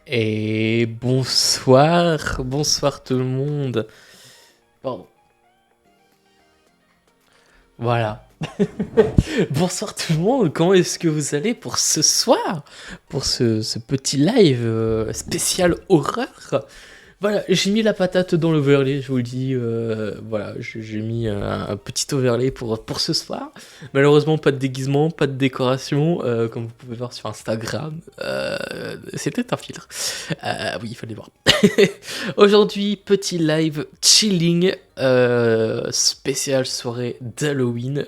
Et bonsoir, bonsoir tout le monde. Pardon. Voilà. Bonsoir tout le monde, comment est-ce que vous allez pour ce soir? Pour ce petit live spécial horreur? Voilà, j'ai mis la patate dans l'overlay, je vous le dis. Voilà, j'ai mis un petit overlay pour ce soir. Malheureusement, pas de déguisement, pas de décoration, comme vous pouvez voir sur Instagram. C'était un filtre. Oui, il fallait voir. Aujourd'hui, petit live chilling, spécial soirée d'Halloween.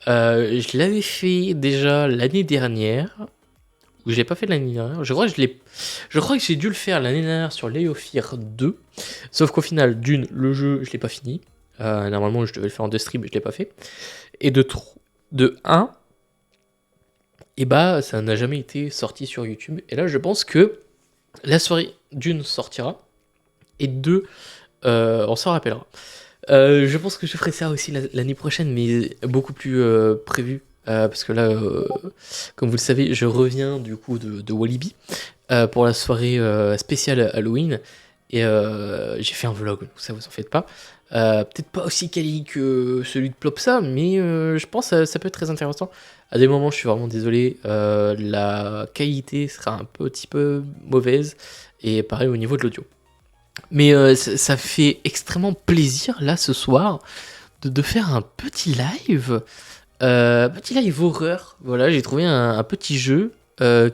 Je l'avais fait déjà l'année dernière. Ou je l'ai pas fait l'année dernière. Je crois que j'ai dû le faire l'année dernière sur Lay of Fear 2. Sauf qu'au final, d'une, le jeu, je l'ai pas fini. Normalement, je devais le faire en 2 streams, je l'ai pas fait. Et de 1, et bah, ça n'a jamais été sorti sur YouTube. Et là, je pense que la soirée d'une sortira. Et 2, on s'en rappellera. Je pense que je ferai ça aussi l'année prochaine, mais beaucoup plus prévu. Parce que là, comme vous le savez, je reviens du coup de Walibi pour la soirée spéciale Halloween. Et j'ai fait un vlog, donc ça vous en faites pas. Peut-être pas aussi quali que celui de Plopsa, mais je pense que ça peut être très intéressant. À des moments, je suis vraiment désolé, la qualité sera un petit peu mauvaise. Et pareil au niveau de l'audio. Mais ça fait extrêmement plaisir, là, ce soir, de faire un petit live. Petit live horreur. Voilà, j'ai trouvé un petit jeu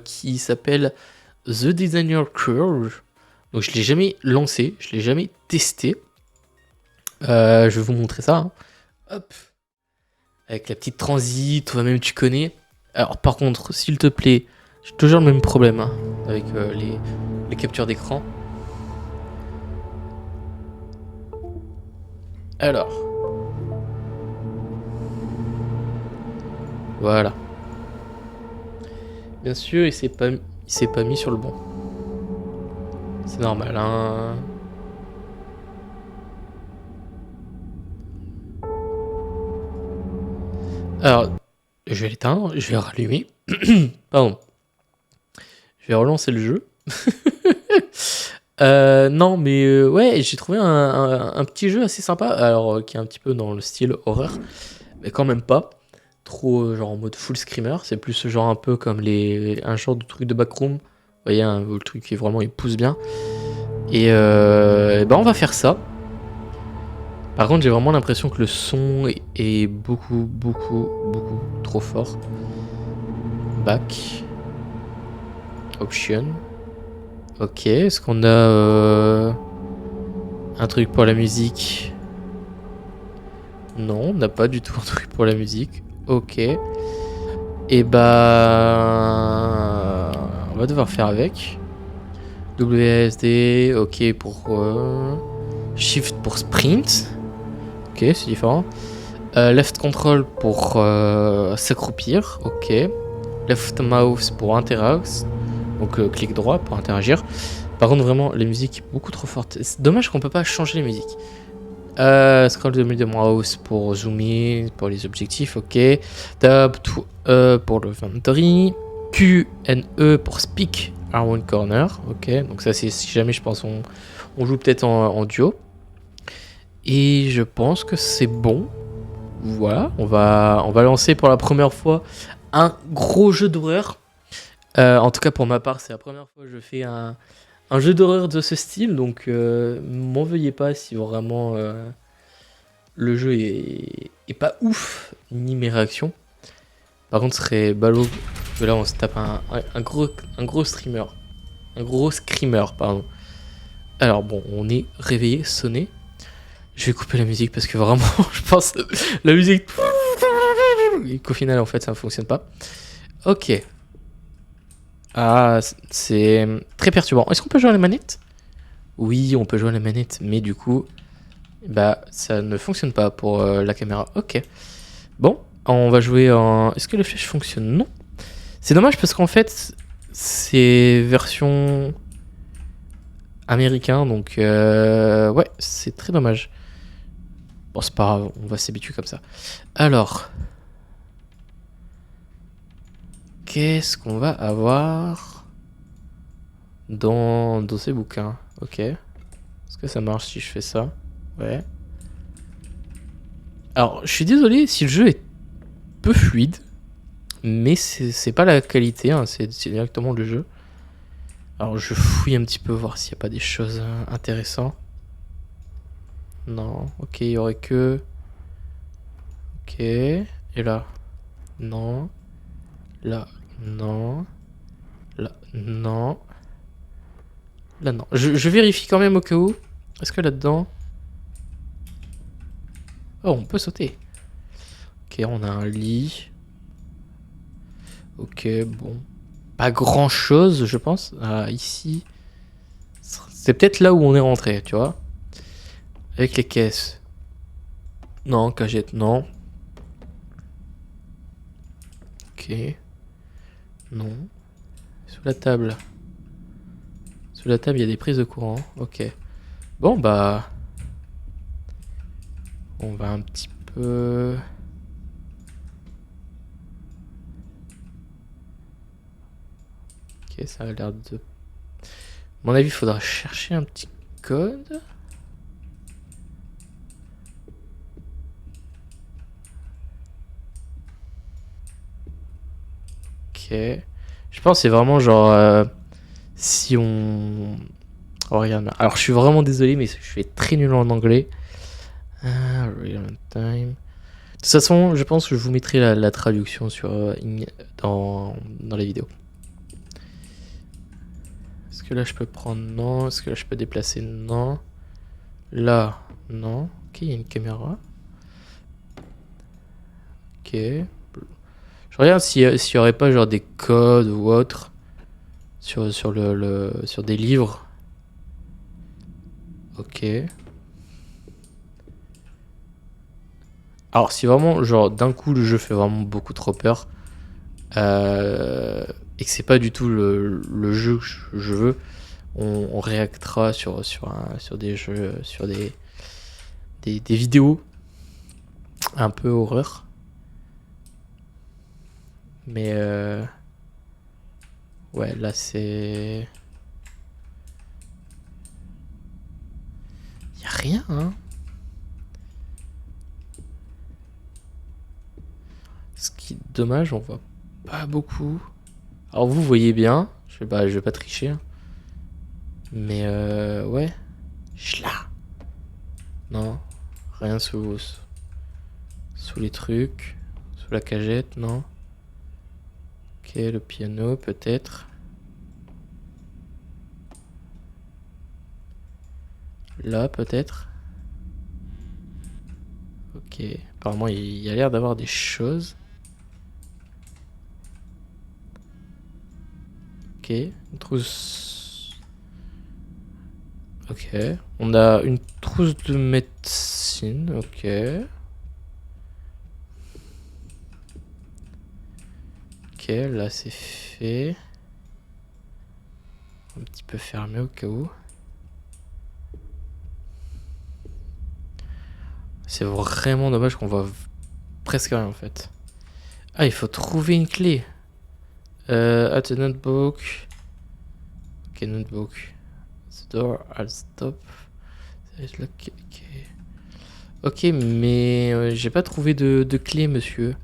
qui s'appelle The Designer Curve. Donc, je l'ai jamais lancé, je l'ai jamais testé. Je vais vous montrer ça. Hein. Hop. Avec la petite transit, toi-même tu connais. Alors, par contre, s'il te plaît, j'ai toujours le même problème hein, avec les captures d'écran. Alors. Voilà. Bien sûr, il s'est pas mis sur le bon. C'est normal, hein. Alors, je vais l'éteindre, je vais rallumer. Pardon. Je vais relancer le jeu. Non, mais ouais, j'ai trouvé un petit jeu assez sympa. Alors, qui est un petit peu dans le style horreur. Mais quand même pas. Trop genre en mode full screamer. C'est plus ce genre un peu comme un genre de truc de backroom. Vous voyez, le truc qui est vraiment, il pousse bien. Et bah on va faire ça. Par contre, j'ai vraiment l'impression que le son est beaucoup trop fort. Back. Option. Ok, est-ce qu'on a un truc pour la musique? Non, on n'a pas du tout un truc pour la musique. Ok. Et bah... on va devoir faire avec. WASD, ok pour... Shift pour sprint. Ok, c'est différent. Left control pour s'accroupir. Ok. Left mouse pour interact. Donc clic droit pour interagir. Par contre, vraiment, la musique est beaucoup trop forte. C'est dommage qu'on peut pas changer les musiques. Scroll de medium mouse pour zoomer, pour les objectifs, ok. Tab to E pour le inventory. Q, N, E pour speak around corner, ok. Donc ça, c'est si jamais je pense on joue peut-être en duo. Et je pense que c'est bon. Voilà, on va lancer pour la première fois un gros jeu d'horreur. En tout cas, pour ma part, c'est la première fois que je fais un jeu d'horreur de ce style. Donc, m'en veuillez pas si vraiment le jeu est pas ouf, ni mes réactions. Par contre, ce serait ballot que là, on se tape un gros streamer. Un gros screamer, pardon. Alors, bon, on est réveillé, sonné. Je vais couper la musique parce que vraiment, je pense la musique et qu'au final en fait ça ne fonctionne pas. Ok. Ah, c'est très perturbant. Est-ce qu'on peut jouer à la manette? Oui, on peut jouer à la manette, mais du coup, bah ça ne fonctionne pas pour la caméra. Ok. Bon, on va jouer en. Est-ce que les flèches fonctionnent? Non. C'est dommage parce qu'en fait, c'est version américain, donc ouais, c'est très dommage. Bon, c'est pas grave, on va s'habituer comme ça. Alors, qu'est-ce qu'on va avoir? dans ces bouquins. Ok. Est-ce que ça marche si je fais ça? Ouais. Alors, je suis désolé si le jeu est peu fluide, mais c'est pas la qualité, hein, c'est directement le jeu. Alors, je fouille un petit peu, voir s'il n'y a pas des choses intéressantes. Non, ok, il y aurait que... Ok, et là? Non. Là, non. Là, non. Là, non. Je vérifie quand même au cas où. Est-ce que là-dedans... Oh, on peut sauter. Ok, on a un lit. Ok, bon. Pas grand-chose, je pense. Ah, ici... C'est peut-être là où on est rentré, tu vois. Avec les caisses. Non, cagette, non. Ok. Non. Sous la table. Sous la table, il y a des prises de courant. Ok. Bon, bah... On va un petit peu... Ok, ça a l'air de... À mon avis, il faudra chercher un petit code. Ok. Je pense que c'est vraiment genre... si on... Oh, regarde. Alors, je suis vraiment désolé, mais je suis très nul en anglais. Real time. De toute façon, je pense que je vous mettrai la traduction sur, dans la vidéo. Est-ce que là, je peux prendre? Non. Est-ce que là, je peux déplacer? Non. Là, non. Ok, il y a une caméra. Ok. Je regarde s'il y aurait pas genre des codes ou autre sur sur des livres. Ok. Alors si vraiment genre d'un coup le jeu fait vraiment beaucoup trop peur et que c'est pas du tout le jeu que je veux, on réactera sur des jeux, sur des vidéos un peu horreur. Mais ouais, là c'est... Y a rien, hein. Ce qui est dommage, on voit pas beaucoup. Alors vous voyez bien, je vais pas tricher. Hein. Mais ouais. Chla. Non, rien sous les trucs. Sous la cagette, non. Ok, le piano peut-être. Là peut-être. Ok, apparemment il y a l'air d'avoir des choses. Ok, une trousse. Ok, on a une trousse de médecine, ok. Ok, là c'est fait. Un petit peu fermé au cas où. C'est vraiment dommage qu'on voit presque rien en fait. Ah, il faut trouver une clé. At the notebook. Ok, notebook. The door, I'll stop. Ok, ok, mais j'ai pas trouvé de clé, monsieur.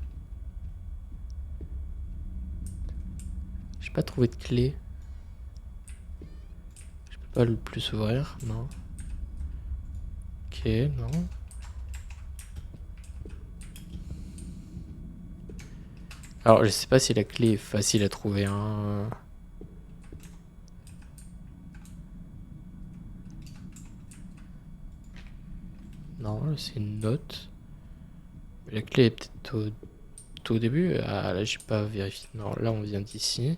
J'ai pas trouvé de clé. Je peux pas le plus ouvrir, non. Ok, non. Alors, je sais pas si la clé est facile à trouver, hein. Non, c'est une note. Mais la clé est peut-être au début. Ah, là, j'ai pas vérifié. Non, là, on vient d'ici.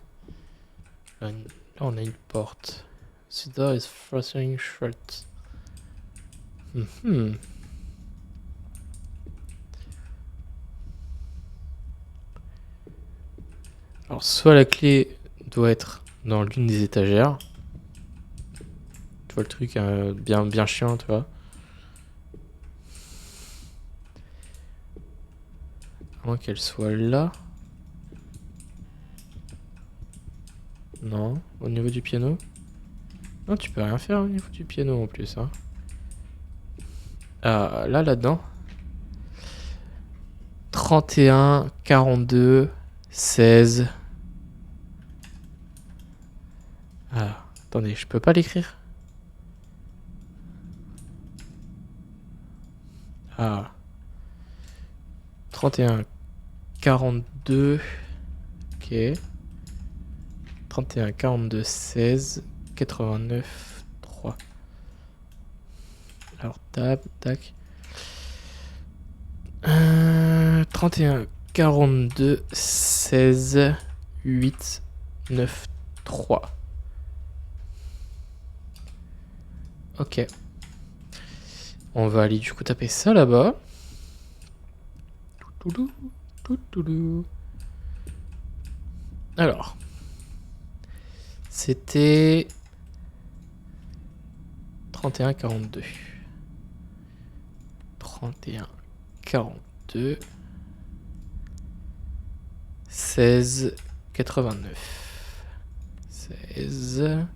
Là, on a une porte. The door is fastened shut. Alors, soit la clé doit être dans l'une des étagères. Tu vois le truc bien chiant, tu vois. À moins qu'elle soit là. Non, au niveau du piano. Non, tu peux rien faire au niveau du piano en plus. Hein. Ah, là-dedans. 31, 42, 16. Ah, attendez, je peux pas l'écrire. Ah. 31, 42. Ok. 31, 42, 16, 89, 3. Alors, tac. 31, 42, 16, 8, 9, 3. Ok. On va aller du coup taper ça là-bas. Alors. C'était 31, 42. 31, 42. 16, 89. 16,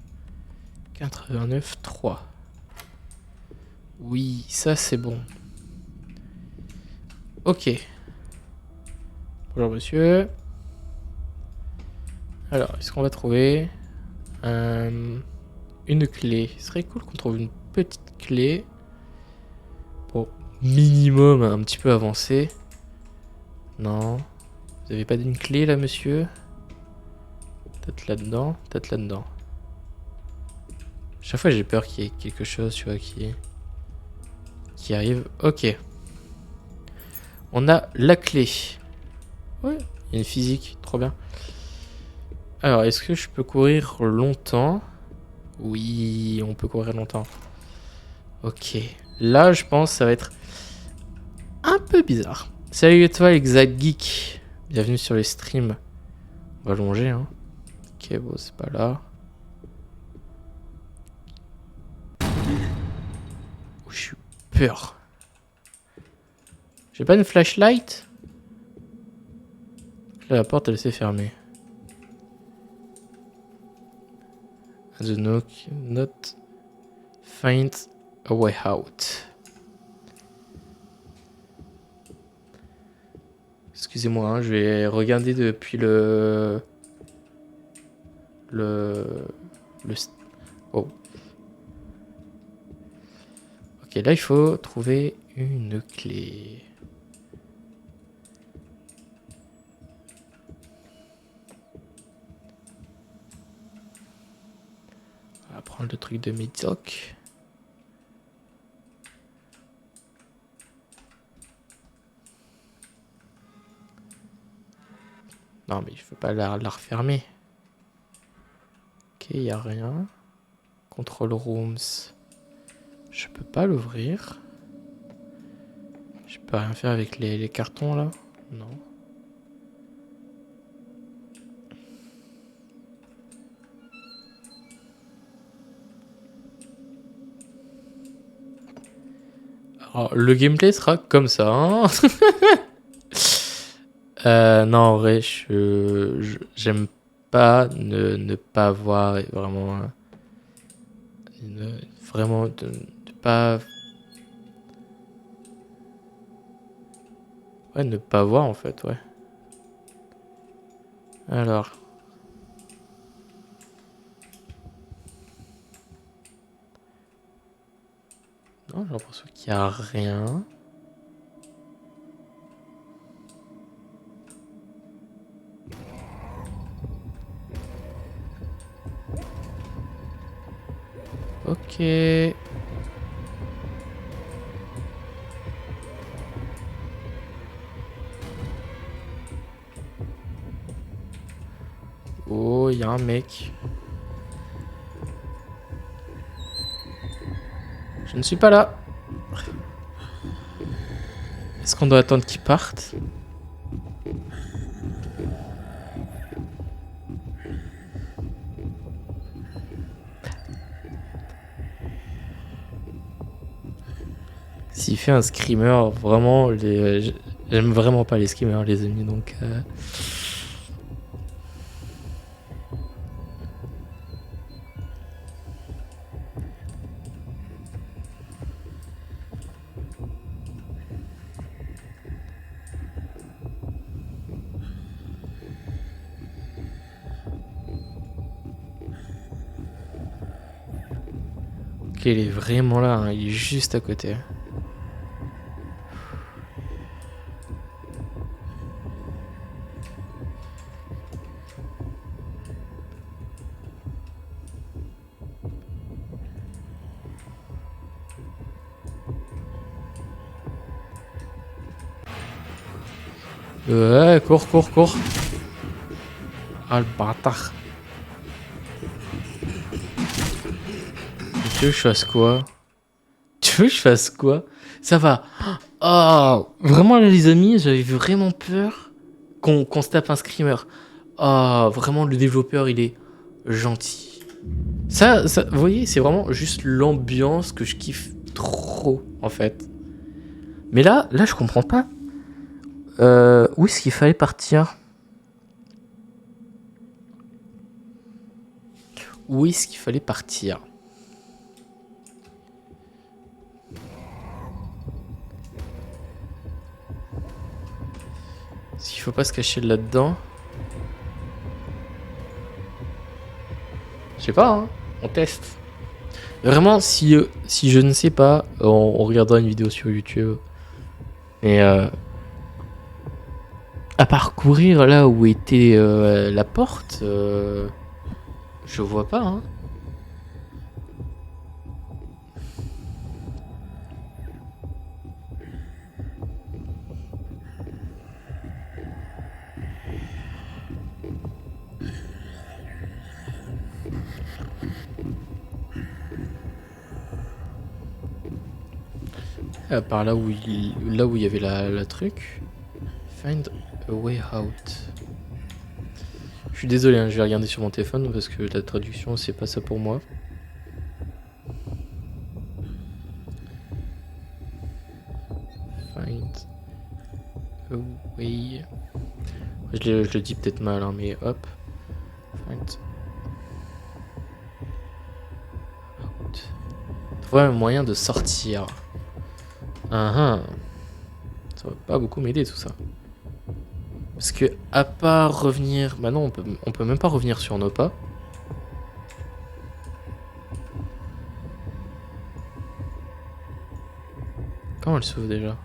89, 3. Oui, ça c'est bon. Ok. Bonjour monsieur. Alors, est-ce qu'on va trouver une clé? Ce serait cool qu'on trouve une petite clé. Bon, minimum un petit peu avancé. Non. Vous avez pas d'une clé là, monsieur? Peut-être là-dedans, peut-être là-dedans. Chaque fois j'ai peur qu'il y ait quelque chose, tu vois, qui arrive. Ok. On a la clé. Ouais, il y a une physique, trop bien. Alors, est-ce que je peux courir longtemps? Oui, on peut courir longtemps. Ok. Là, je pense que ça va être un peu bizarre. Salut à toi, Exact Geek. Bienvenue sur les streams. On va longer, hein. Ok, bon, c'est pas là. Oh, j'ai eu peur. J'ai pas une flashlight? Là, la porte, elle s'est fermée. The knock not find a way out. Excusez-moi, hein, je vais regarder depuis le... Oh. Ok, là, il faut trouver une clé. On va prendre le truc de médoc. Non, mais je veux pas la refermer. Ok, il n'y a rien. Control rooms. Je peux pas l'ouvrir. Je peux rien faire avec les cartons là. Non. Alors, le gameplay sera comme ça. Hein. Non, en vrai, j'aime pas ne pas voir vraiment. Vraiment, de pas. Ouais, ne pas voir en fait, ouais. Alors. Non, j'ai l'impression qu'il n'y a rien. Ok. Oh, il y a un mec. Je ne suis pas là. Est-ce qu'on doit attendre qu'il parte? S'il fait un screamer, vraiment, j'aime vraiment pas les screamers, les amis, donc... Ok, il est vraiment là, hein, il est juste à côté. Ouais, cours, cours, cours. Ah, le bâtard. Tu veux que je fasse quoi? Tu veux que je fasse quoi? Ça va. Oh, vraiment là, les amis, j'avais vraiment peur qu'on se tape un screamer. Oh, vraiment, le développeur, il est gentil. Ça, vous voyez, c'est vraiment juste l'ambiance que je kiffe trop, en fait. Mais là, je comprends pas. Où est-ce qu'il fallait partir? Où est-ce qu'il fallait partir? Est-ce qu'il faut pas se cacher là-dedans? Je sais pas, hein. On teste. Vraiment, si je ne sais pas, on regardera une vidéo sur YouTube. Mais à parcourir là où était la porte, je vois pas, hein. Par là où il y avait la truc. Find a way out. Je suis désolé, hein, je vais regarder sur mon téléphone parce que la traduction c'est pas ça pour moi. Find a way. Je le dis peut-être mal, hein, mais hop. Find out. Trouver un moyen de sortir. Ça va pas beaucoup m'aider tout ça. Parce que à part revenir... Bah non, on peut même pas revenir sur nos pas. Comment elle sauve déjà?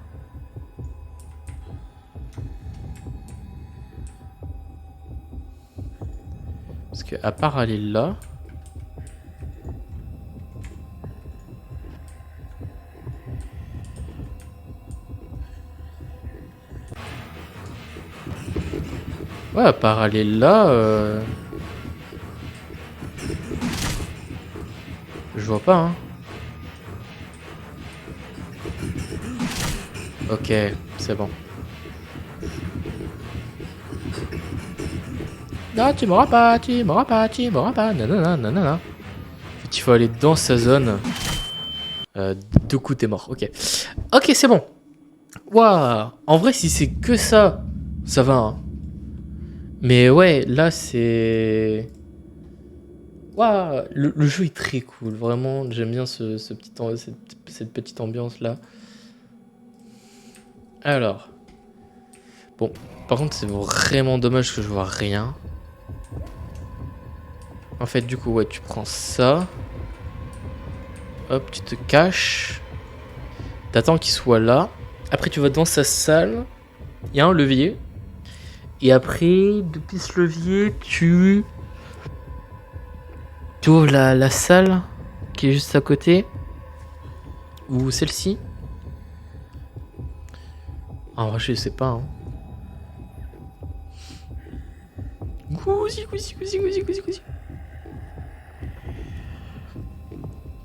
Parce que à part aller là... Ouais, à part aller là... Je vois pas, hein. Ok, c'est bon. Non, tu m'auras pas, tu m'auras pas, tu m'auras pas, nanana, nanana. En fait, il faut aller dans sa zone. Deux coups, t'es mort, ok. Ok, c'est bon. Waouh. En vrai, si c'est que ça, ça va, hein. Mais ouais, là, c'est... Waouh, le jeu est très cool, vraiment, j'aime bien cette petite ambiance-là. Alors... Bon, par contre, c'est vraiment dommage que je vois rien. En fait, du coup, ouais, tu prends ça. Hop, tu te caches. T'attends qu'il soit là. Après, tu vas dans sa salle. Il y a un levier. Et après, depuis ce levier, tu ouvres la salle qui est juste à côté. Ou celle-ci. En vrai, je sais pas, hein. Gousi, gousi, gousi, gousi, gousi, gousi.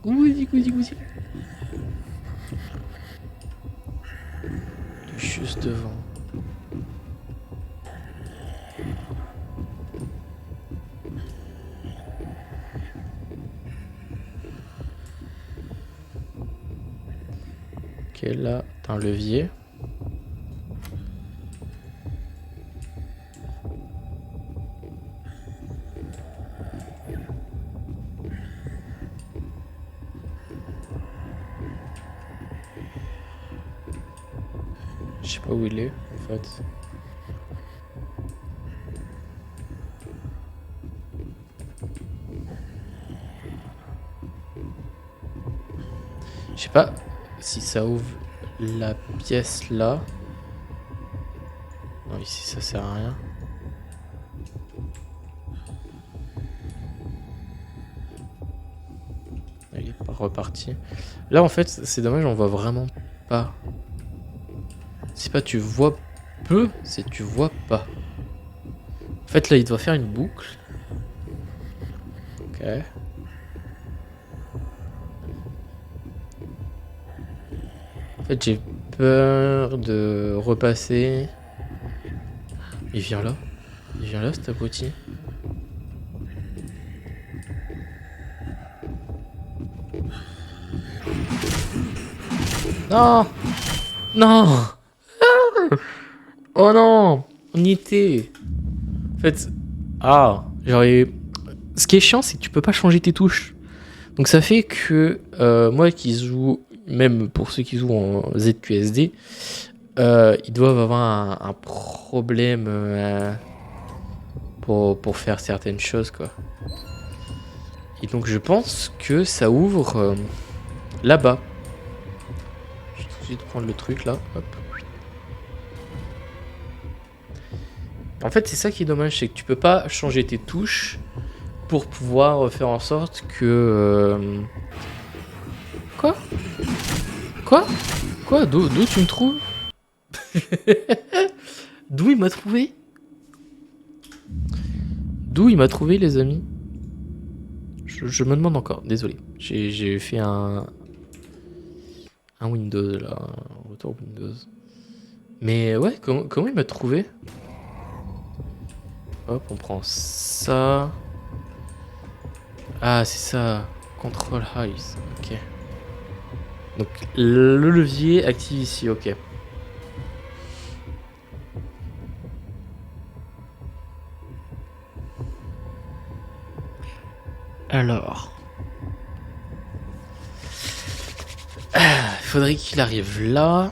Gousi, gousi, gousi. Juste devant. Ok, là, t'as un levier. Je sais pas où il est, en fait. Je sais pas si ça ouvre la pièce là. Non, ici ça sert à rien. Il est pas reparti. Là en fait c'est dommage, on voit vraiment pas. C'est pas tu vois peu, c'est tu vois pas. En fait là il doit faire une boucle. Ok. En fait j'ai peur de repasser. Il vient là. Il vient là cet abruti. Non. Non. Oh non. On y était. En fait... Ah. J'aurais... Ce qui est chiant, c'est que tu peux pas changer tes touches. Donc ça fait que moi qui joue, même pour ceux qui jouent en ZQSD, ils doivent avoir un problème pour faire certaines choses, quoi. Et donc je pense que ça ouvre là-bas. Je vais tout de suite prendre le truc là. Hop. En fait c'est ça qui est dommage, c'est que tu peux pas changer tes touches pour pouvoir faire en sorte que... Quoi? Quoi? Quoi? D'où tu me trouves? D'où il m'a trouvé? D'où il m'a trouvé, les amis? Je me demande encore, désolé. J'ai fait un Windows là, un retour Windows. Mais ouais, comment il m'a trouvé? Hop, on prend ça. Ah, c'est ça. Control Highs, ok. Donc le levier active ici, ok. Alors. Il faudrait qu'il arrive là.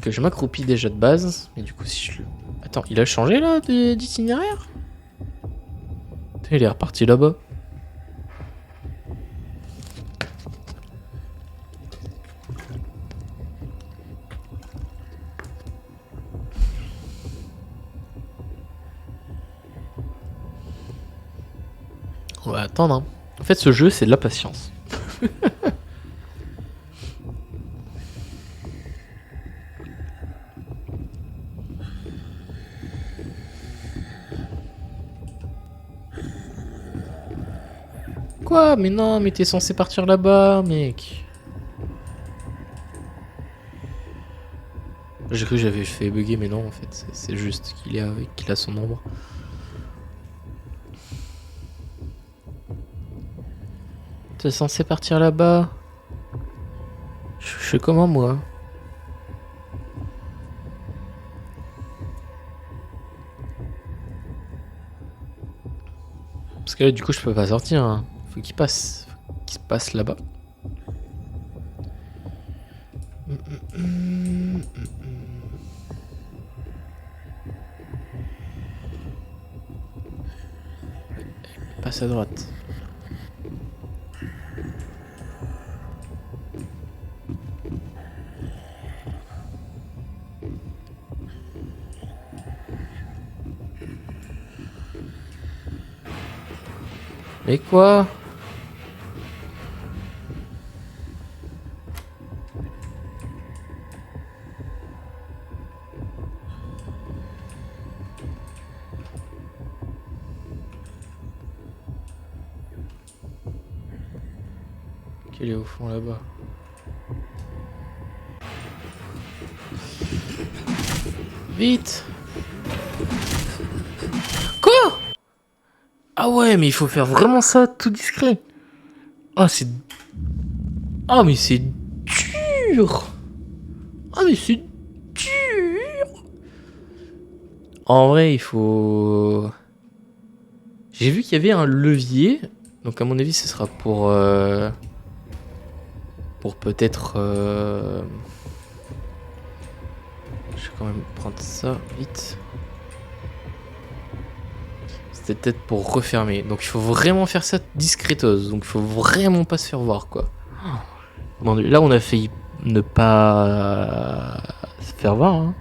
Que je m'accroupis déjà de base. Mais du coup, si je le... Attends, il a changé là d'itinéraire? Il est reparti là-bas. On va attendre. Hein. En fait, ce jeu, c'est de la patience. Quoi? Mais non, mais t'es censé partir là-bas, mec. J'ai cru que j'avais fait bugger, mais non, en fait, c'est juste qu'il a son ombre. T'es censé partir là-bas. Je fais comment, moi? Parce que là, du coup, je peux pas sortir. Hein. Faut qu'il passe. Faut qu'il se passe là-bas. Passe à droite. Mais quoi? Qu'il est au fond là-bas. Vite! Quoi? Ah ouais, mais il faut faire vraiment ça tout discret. Ah, c'est... Ah, mais c'est dur! Ah, mais c'est dur! En vrai, il faut... J'ai vu qu'il y avait un levier. Donc, à mon avis, ce sera pour peut-être... Je vais quand même prendre ça vite. C'était peut-être pour refermer. Donc il faut vraiment faire ça discretos. Donc il faut vraiment pas se faire voir, quoi. Bon, là, on a failli ne pas se faire voir. Hein.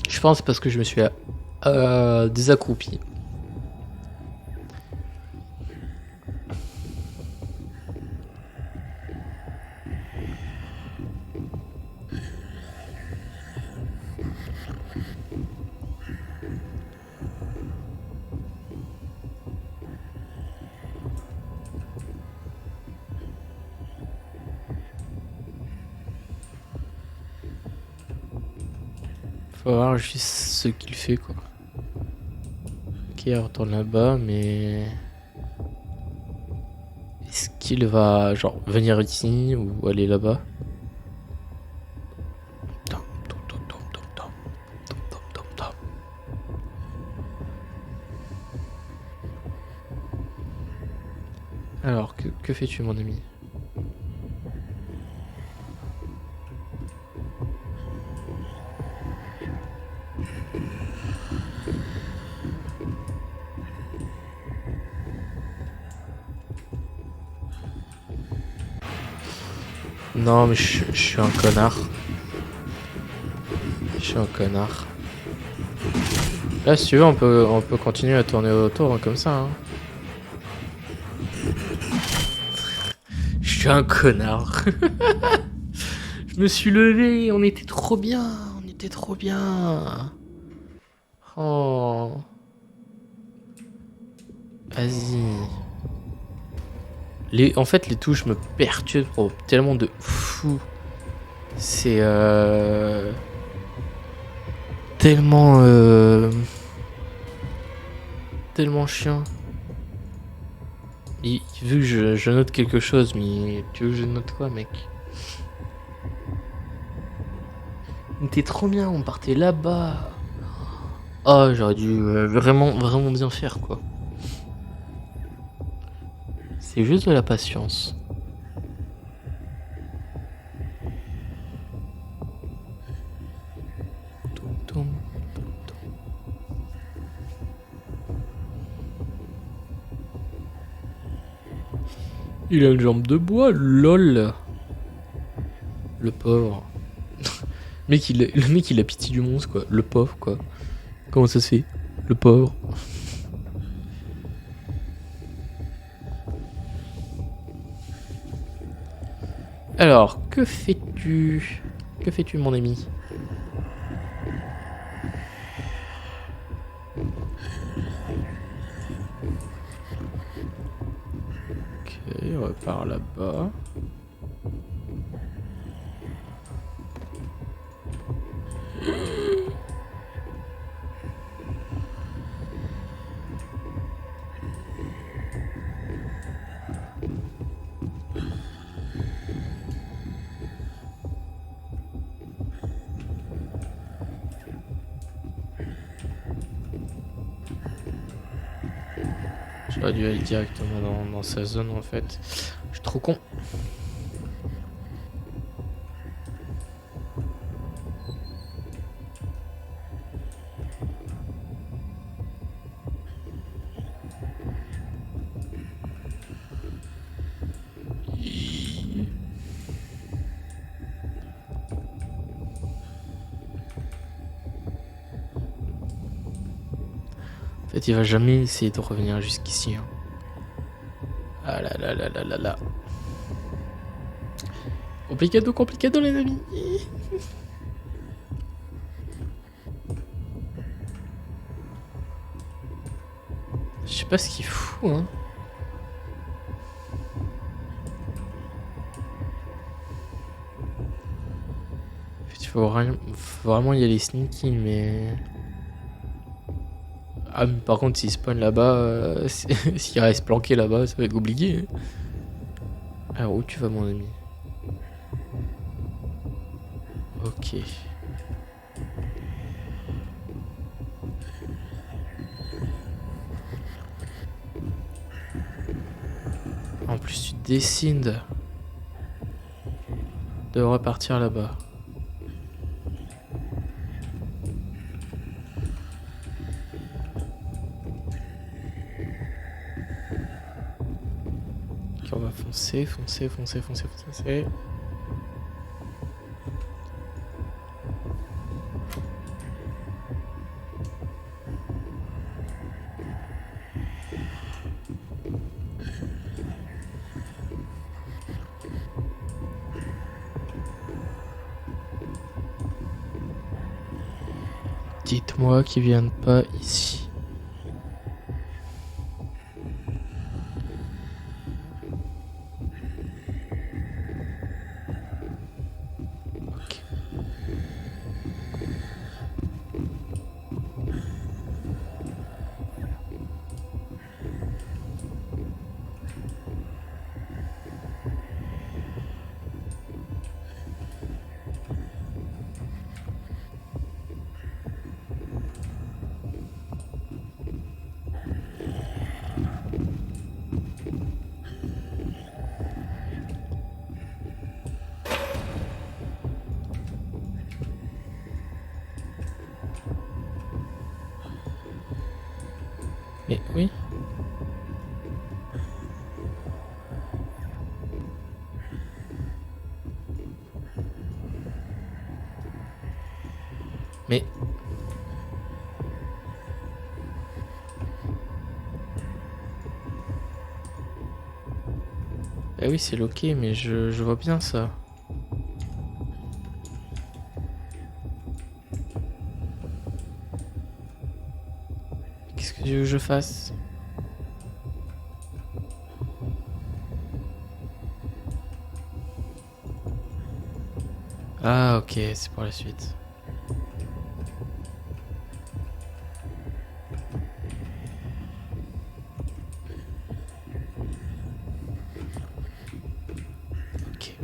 Je pense parce que je me suis désaccroupi. Faut voir juste ce qu'il fait, quoi. Ok, il retourne là-bas, mais... Est-ce qu'il va, genre, venir ici ou aller là-bas? Alors, que fais-tu, mon ami? Non, mais je suis un connard. Je suis un connard. Là, si tu veux, on peut continuer à tourner autour hein, comme ça. Hein. Je suis un connard. Je me suis levé, on était trop bien. On était trop bien. Oh. Vas-y. En fait, les touches me perturbent tellement de fou. C'est tellement tellement chiant. Il veut que je note quelque chose, mais tu veux que je note quoi, mec? T'es trop bien, on partait là-bas. Oh, j'aurais dû vraiment bien faire, quoi. C'est juste de la patience. Il a une jambe de bois, lol. Le pauvre. Le mec, il a pitié du monstre, quoi. Le pauvre, quoi. Comment ça se fait? Le pauvre. Alors, que fais-tu? Que fais-tu, mon ami? Ok, on repart là-bas. J'aurais dû aller directement dans sa zone en fait. Je suis trop con. En fait, il va jamais essayer de revenir jusqu'ici. Hein. Ah là là là là là là. Complicado les amis. Je sais pas ce qu'il fout hein. Il faut vraiment y aller sneaky mais... Ah mais par contre s'il spawn là-bas, s'il reste planqué là-bas, ça va être compliqué. Hein. Alors où tu vas mon ami? Ok. En plus tu décides de repartir là-bas. on va foncer, foncer, foncer, foncer, foncer. Dites-moi qu'ils viennent pas ici. Ok. Mais oui. Mais... Ah oui, c'est loqué, mais je vois bien ça. Qu'est-ce que tu veux que je fasse? Ah ok, c'est pour la suite. Ok.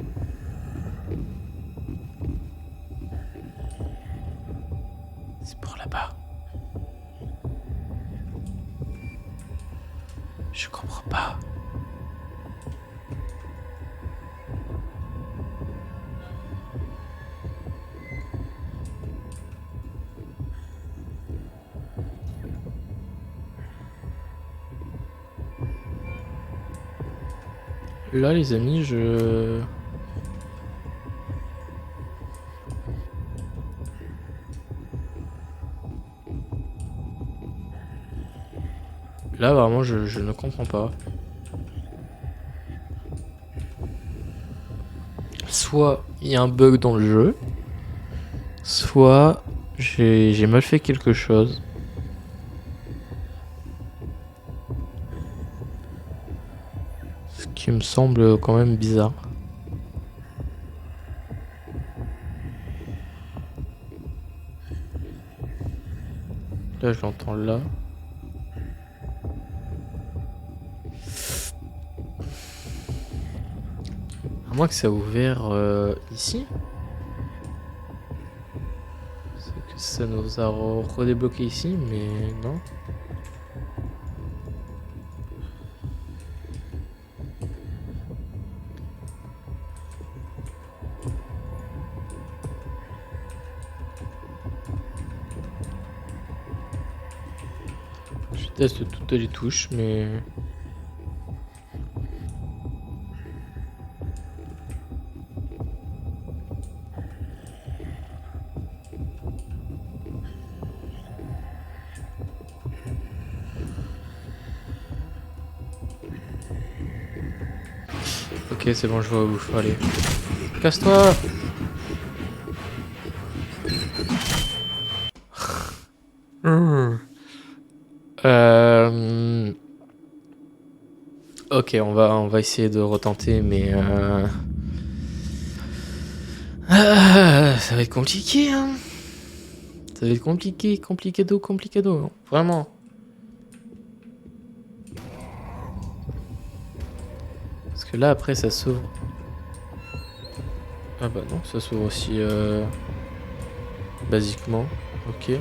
C'est pour là-bas. Je comprends pas. Là, les amis, Là, vraiment, je ne comprends pas. Soit il y a un bug dans le jeu, soit j'ai mal fait quelque chose. Ce qui me semble quand même bizarre. Là, je l'entends là. À moins que ça a ouvert ici. C'est que ça nous a redébloqué ici, mais non. Je teste toutes les touches, mais... Ok, c'est bon, je vois où il faut aller. Casse-toi! Ok, on va essayer de retenter, mais... ça va être compliqué, hein. Ça va être compliqué, complicado, vraiment. Parce que là, après, ça s'ouvre. Ah bah non, ça s'ouvre aussi basiquement. Ok.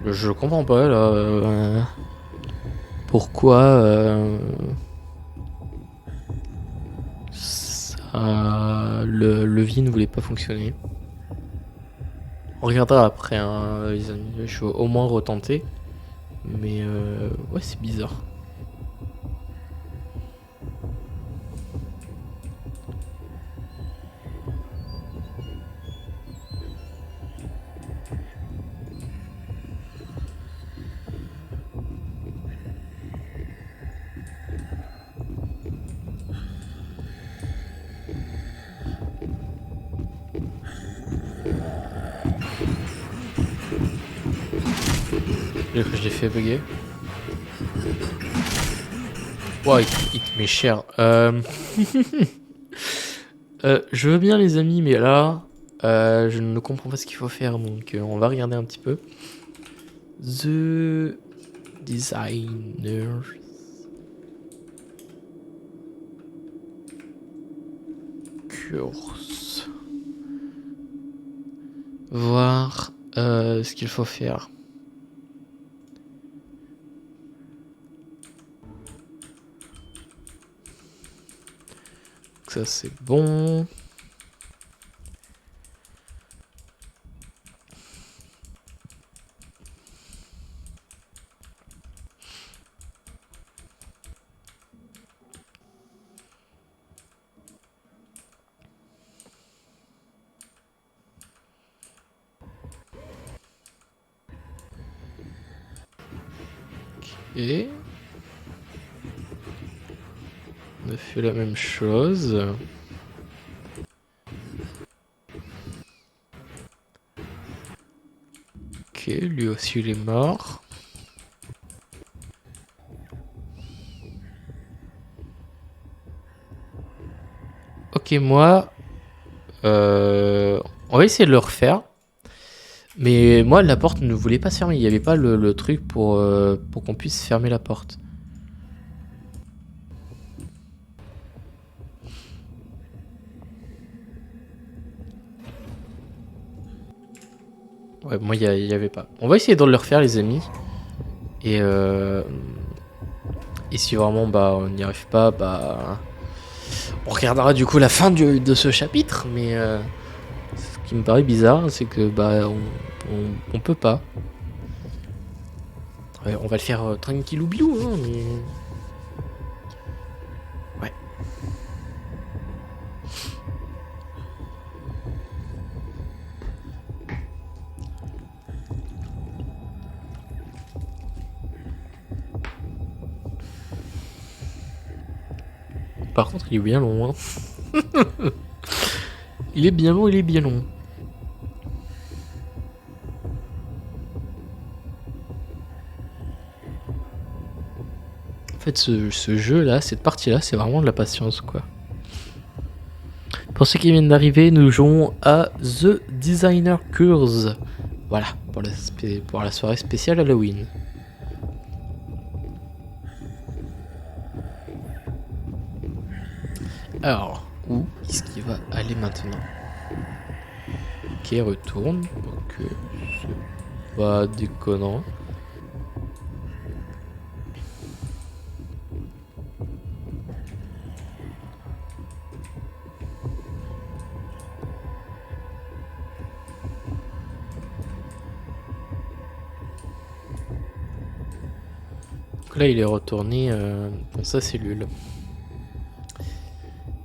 Je comprends pas là. Pourquoi ça Le vie ne voulait pas fonctionner. On regardera après, hein, les amis. Je vais au moins retenter. Mais ouais, c'est bizarre. Je l'ai fait bugger. Ouais, il te met cher. Je veux bien les amis, mais là, je ne comprends pas ce qu'il faut faire, donc on va regarder un petit peu. The Designer. Course. Voir ce qu'il faut faire. Ça c'est bon. Ok. On a fait la même chose. Ok, lui aussi il est mort. Ok, moi, on va essayer de le refaire. Mais moi, la porte ne voulait pas se fermer. Il n'y avait pas le truc pour qu'on puisse fermer la porte. Ouais, moi, il n'y avait pas. On va essayer de le refaire, les amis. Et si vraiment bah, on n'y arrive pas, bah, on regardera du coup la fin de ce chapitre. Mais ce qui me paraît bizarre, c'est que bah, on peut pas. Ouais, on va le faire tranquillou bilou, hein, mais... Ouais. Par contre, il est bien long, hein. Il est bien long, il est bien long. En fait, ce jeu-là, cette partie-là, c'est vraiment de la patience, quoi. Pour ceux qui viennent d'arriver, nous jouons à The Designer Course. Voilà, pour la soirée spéciale Halloween. Alors, où est-ce qu'il va aller maintenant? Ok, retourne. Ok, c'est pas déconnant. Donc là, il est retourné dans sa cellule.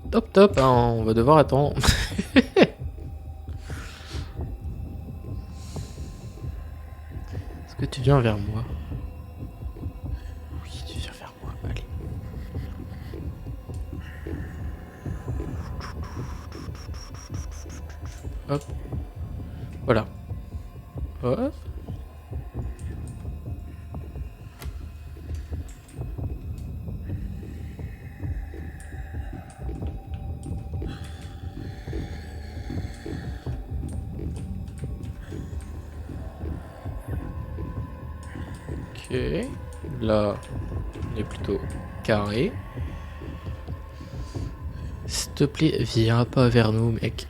Top, top, hein, on va devoir attendre. Est-ce que tu viens vers moi? Oui, tu viens vers moi, allez. Hop. Voilà. Hop. Ok. Là, on est plutôt carré. S'il te plaît, viens pas vers nous, mec.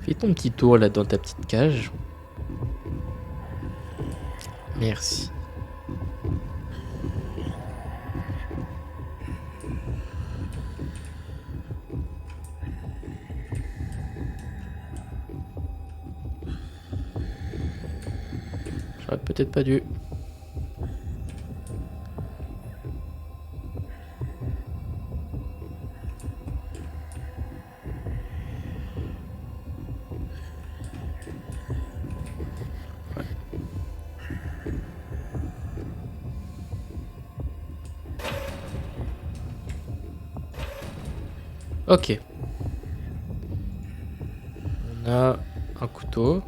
Fais ton petit tour là dans ta petite cage. Merci. peut-être pas dû. Ok. On a un couteau.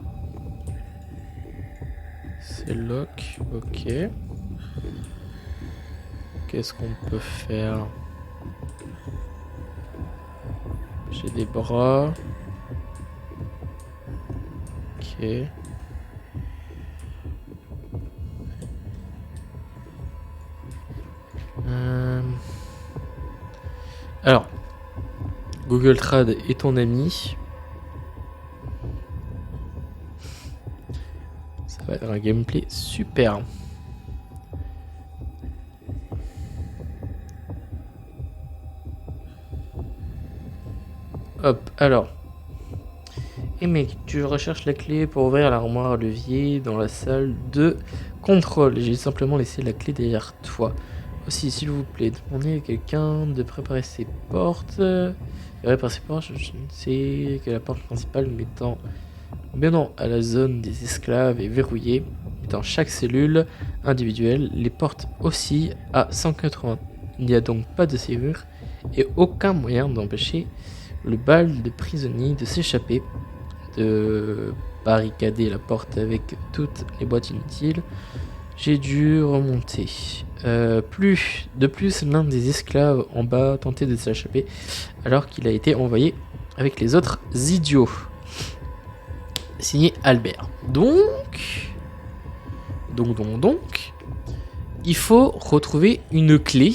C'est lock. Ok. Qu'est-ce qu'on peut faire? J'ai des bras. Ok. Alors, Google Trad est ton ami. Ça va être un gameplay super. Hop, alors. Et mec, tu recherches la clé pour ouvrir l'armoire à levier dans la salle de contrôle. J'ai simplement laissé la clé derrière toi. Aussi, s'il vous plaît, demandez à quelqu'un de préparer ses portes. Réparer ses portes, je ne sais que la porte principale menant à la zone des esclaves est verrouillée. Dans chaque cellule individuelle, les portes oscillent à 180. Il n'y a donc pas de serrure et aucun moyen d'empêcher le bal de prisonnier de s'échapper, de barricader la porte avec toutes les boîtes inutiles. J'ai dû remonter. De plus, l'un des esclaves en bas tentait de s'échapper alors qu'il a été envoyé avec les autres idiots. Signé Albert. Donc, il faut retrouver une clé.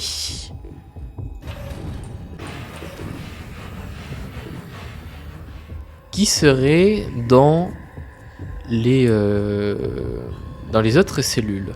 Qui serait dans les autres cellules.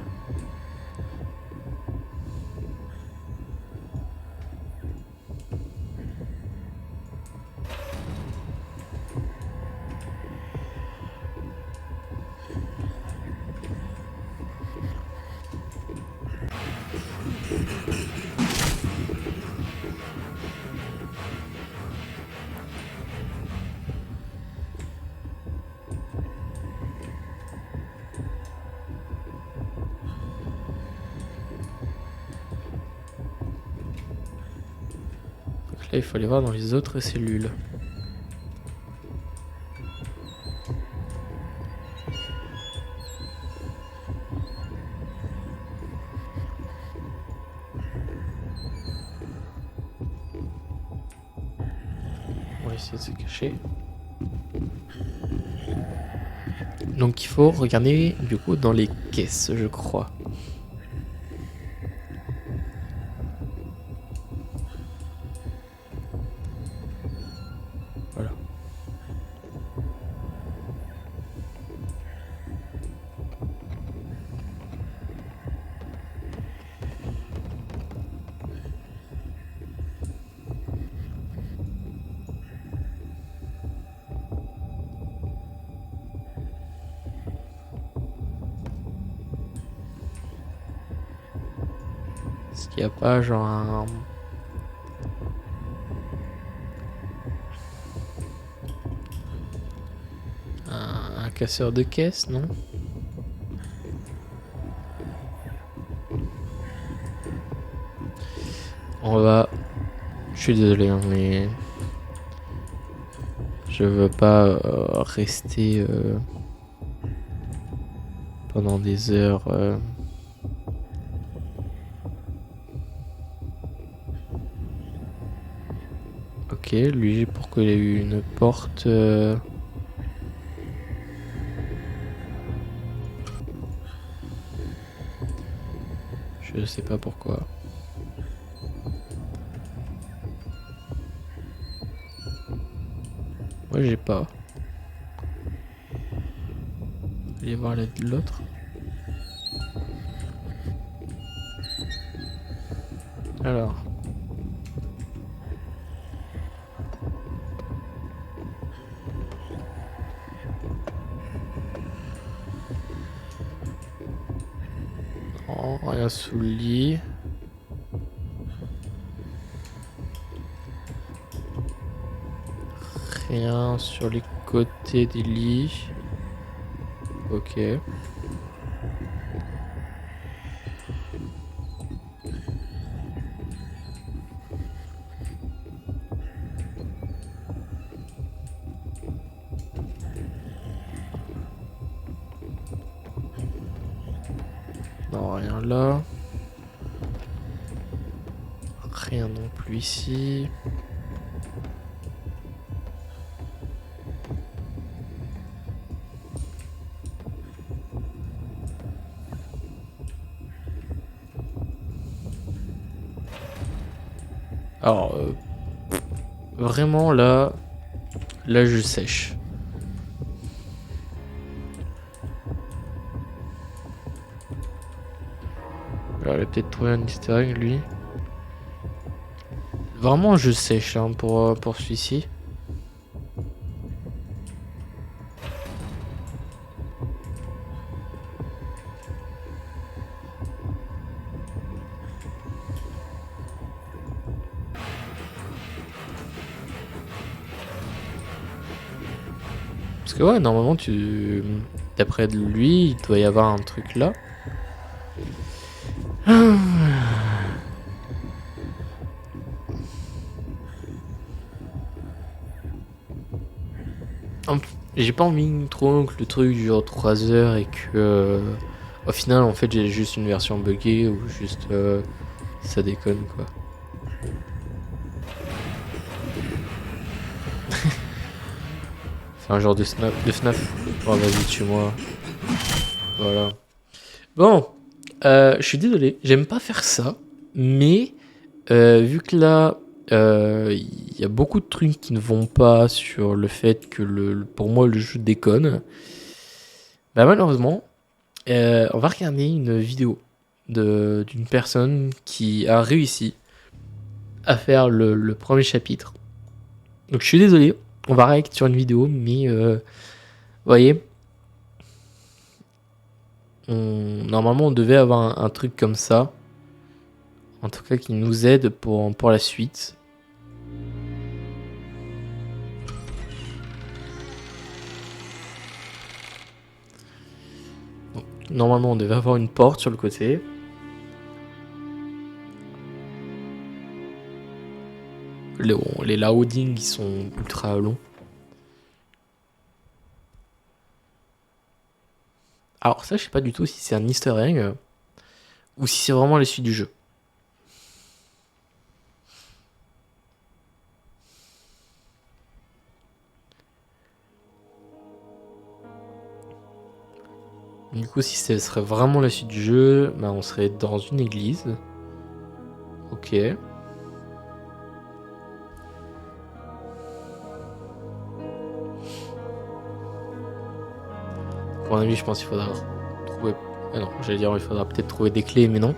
Là, il faut aller voir dans les autres cellules. On va essayer de se cacher. Donc il faut regarder du coup dans les caisses, je crois. Voilà. Est-ce qu'il n'y a pas genre un casseur de caisse, non? On va... Je suis désolé, hein, mais... Je veux pas rester pendant des heures... Ok, lui, pourquoi il a eu une porte... Je sais pas pourquoi. Moi, j'ai pas. Allez voir l'autre. Alors... Rien sous le lit. Rien sur les côtés des lits. Ok. Non, rien là. Rien non plus ici. Alors, vraiment là je sèche. Alors, il a peut-être trouvé un easter egg lui. Vraiment je sèche hein, pour celui-ci. Parce que ouais, normalement d'après lui, il doit y avoir un truc là. J'ai pas envie trop que le truc dure 3 heures et que au final en fait j'ai juste une version buggée ou juste ça déconne quoi. C'est un genre de FNAF. Oh vas-y tue-moi. Voilà. Bon, je suis désolé, j'aime pas faire ça, mais vu que là il y a beaucoup de trucs qui ne vont pas sur le fait que pour moi le jeu déconne, bah malheureusement on va regarder une vidéo d'une personne qui a réussi à faire le premier chapitre. Donc je suis désolé, on va réagir sur une vidéo, mais vous voyez, normalement on devait avoir un truc comme ça, en tout cas qui nous aide pour la suite. Donc, normalement on devait avoir une porte sur le côté. Les loadings ils sont ultra longs. Alors ça je sais pas du tout si c'est un easter egg ou si c'est vraiment la suite du jeu. Du coup si ce serait vraiment la suite du jeu, bah, on serait dans une église. Ok. Pour mon avis je pense qu'il faudra trouver... Ah non, j'allais dire il faudra peut-être trouver des clés, mais non.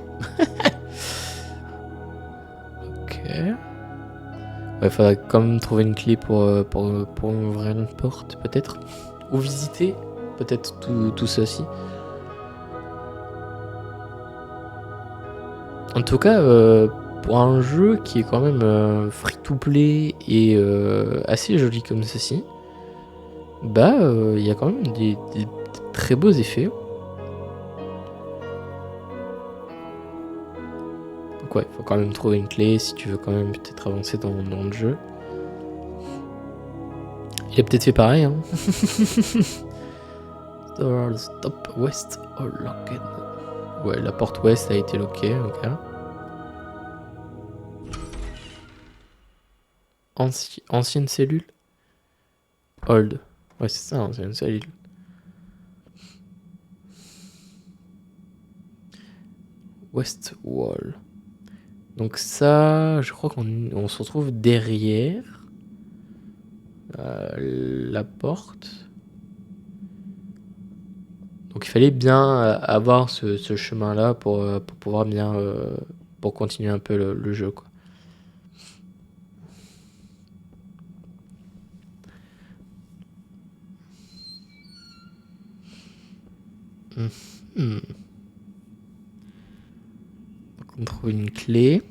Ok. Ouais, il faudra quand même trouver une clé pour ouvrir une porte, peut-être. Ou visiter, peut-être tout ceci. En tout cas, pour un jeu qui est quand même free-to-play et assez joli comme ceci, bah, il y a quand même des très beaux effets. Donc ouais, faut quand même trouver une clé si tu veux quand même peut-être avancer dans le jeu. Il a peut-être fait pareil, hein. Stop west or locked. Ouais, la porte ouest a été lockée, ok. Ancienne cellule. Old. Ouais, c'est ça, ancienne cellule. West wall. Donc ça, je crois qu'on se retrouve derrière la porte. Donc il fallait bien avoir ce chemin-là pour pouvoir bien pour continuer un peu le jeu, quoi. Hmm. On trouve une clé.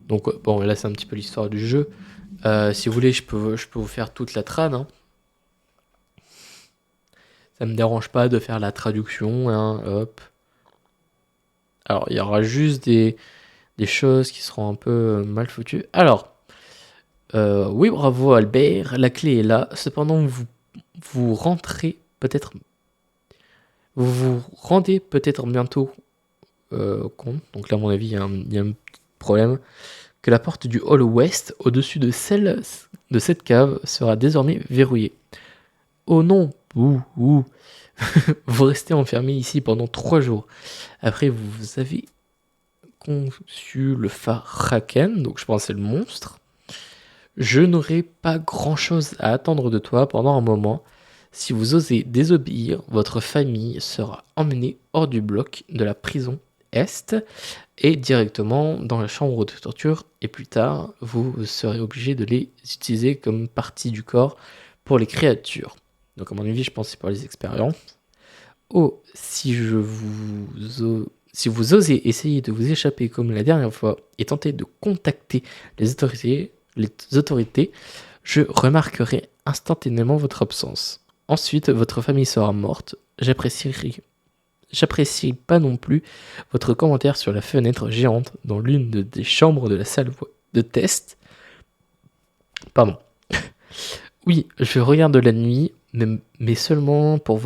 Donc bon, là c'est un petit peu l'histoire du jeu. Si vous voulez, je peux vous faire toute la trad. Hein. Ça me dérange pas de faire la traduction. Hein, hop. Alors, il y aura juste des choses qui seront un peu mal foutues. Alors, oui, bravo Albert, la clé est là. Cependant, vous rentrez peut-être... Vous vous rendez peut-être bientôt compte, donc là à mon avis il y a un petit problème, que la porte du hall ouest au-dessus de celle de cette cave sera désormais verrouillée. Oh non, ouh. Vous restez enfermé ici pendant 3 jours. Après vous avez conçu le Faraken, donc je pense que c'est le monstre. Je n'aurai pas grand-chose à attendre de toi pendant un moment. Si vous osez désobéir, votre famille sera emmenée hors du bloc de la prison Est et directement dans la chambre de torture. Et plus tard, vous serez obligé de les utiliser comme partie du corps pour les créatures. Donc à mon avis, je pense que c'est pour les expériences. Oh, si vous osez essayer de vous échapper comme la dernière fois et tenter de contacter les autorités, je remarquerai instantanément votre absence. Ensuite, votre famille sera morte. J'apprécie pas non plus votre commentaire sur la fenêtre géante dans l'une des chambres de la salle de test. Pardon. Oui, je regarde la nuit, mais seulement pour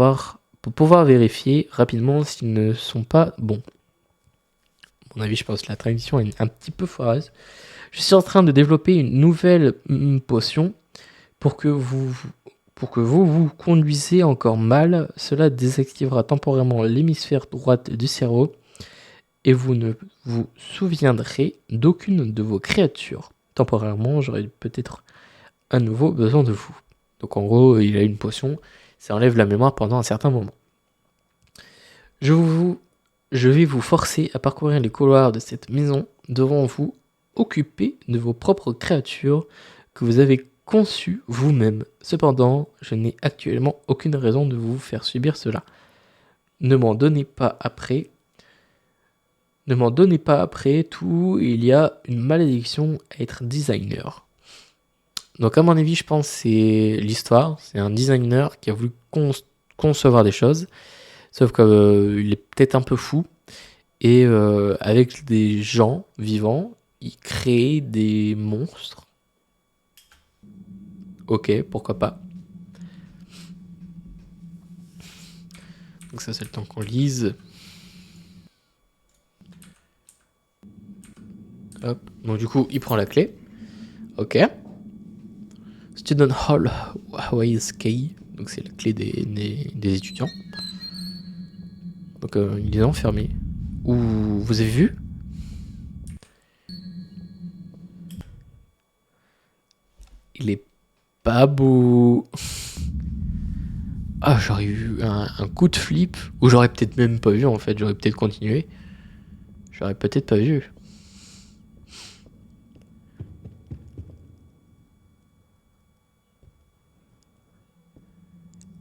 pouvoir vérifier rapidement s'ils ne sont pas bons. À mon avis, je pense que la traduction est un petit peu foireuse. Je suis en train de développer une nouvelle potion pour que vous conduisez encore mal. Cela désactivera temporairement l'hémisphère droite du cerveau et vous ne vous souviendrez d'aucune de vos créatures. Temporairement, j'aurai peut-être à nouveau besoin de vous. Donc en gros, il a une potion, ça enlève la mémoire pendant un certain moment. Je vais vous forcer à parcourir les couloirs de cette maison devant vous, occupés de vos propres créatures que vous avez conçues vous-même. Cependant, je n'ai actuellement aucune raison de vous faire subir cela. Ne m'en donnez pas après, tout, il y a une malédiction à être designer. Donc à mon avis, je pense que c'est l'histoire, c'est un designer qui a voulu concevoir des choses, sauf qu'il est peut-être un peu fou, et avec des gens vivants, il crée des monstres. Ok, pourquoi pas. Donc ça c'est le temps qu'on lise. Hop. Donc du coup, il prend la clé. Ok. Student Hall Hawaii's Key. Donc c'est la clé des étudiants. Donc il est enfermé. Ouh, vous avez vu? Il est pas beau. Ah, j'aurais eu un coup de flip. Ou j'aurais peut-être même pas vu en fait. J'aurais peut-être continué. J'aurais peut-être pas vu.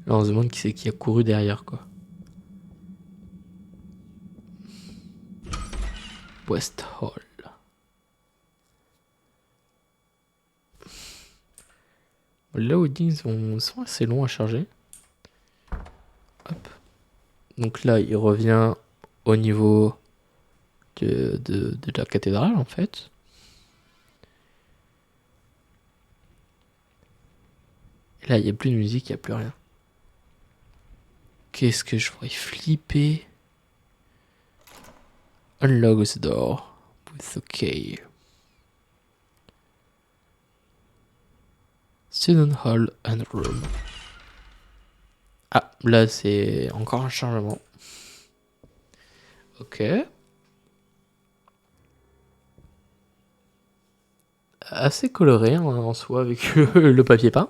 Là, on se demande qui c'est qui a couru derrière, quoi. West Hall. Les loadings sont assez longs à charger. Hop. Donc là, il revient au niveau de la cathédrale, en fait. Et là, il n'y a plus de musique, il n'y a plus rien. Qu'est-ce que je pourrais flipper? Unlock the door with a key. Student Hall and Room. Ah, là c'est encore un chargement. Ok. Assez coloré hein, en soi avec le papier peint.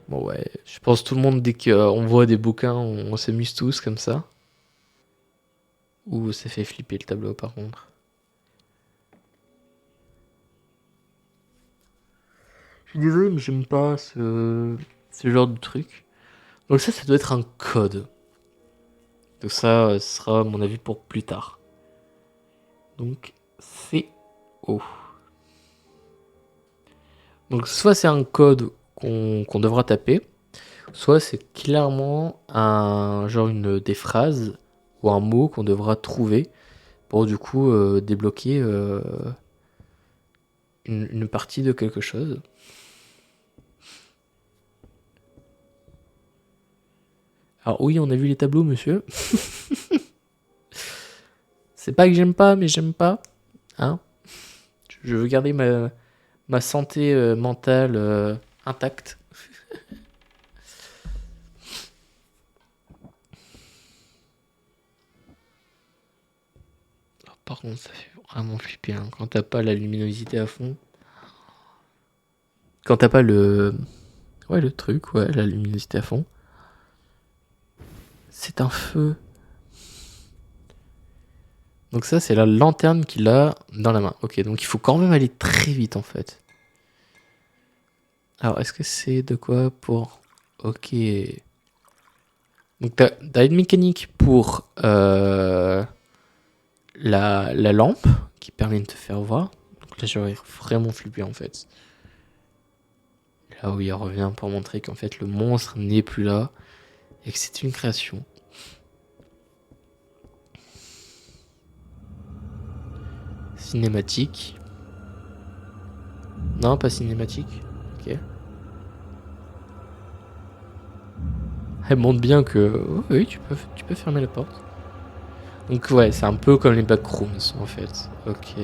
Bon ouais, je pense tout le monde dès qu'on voit des bouquins, on s'amuse tous comme ça. Ouh, ça fait flipper le tableau par contre. Je suis désolé, mais j'aime pas ce genre de truc. Donc ça doit être un code. Donc ça sera mon avis pour plus tard. Donc CO. Donc soit c'est un code qu'on devra taper, soit c'est clairement des phrases ou un mot qu'on devra trouver pour du coup débloquer une partie de quelque chose. Alors oui, on a vu les tableaux, monsieur. C'est pas que j'aime pas, mais j'aime pas. Hein, je veux garder ma santé mentale intacte. Alors, par contre, ça fait vraiment flipper hein, quand t'as pas la luminosité à fond. Quand t'as pas le truc, la luminosité à fond. C'est un feu. Donc ça, c'est la lanterne qu'il a dans la main. Ok, donc il faut quand même aller très vite en fait. Alors, est-ce que c'est de quoi pour... Ok. Donc t'as une mécanique pour la lampe qui permet de te faire voir. Donc là, j'aurais vraiment flippé en fait. Là où il revient pour montrer qu'en fait le monstre n'est plus là et que c'est une création. Cinématique. Non, pas cinématique. Ok. Elle montre bien que oui, tu peux fermer la porte. Donc ouais, c'est un peu comme les backrooms en fait. Ok.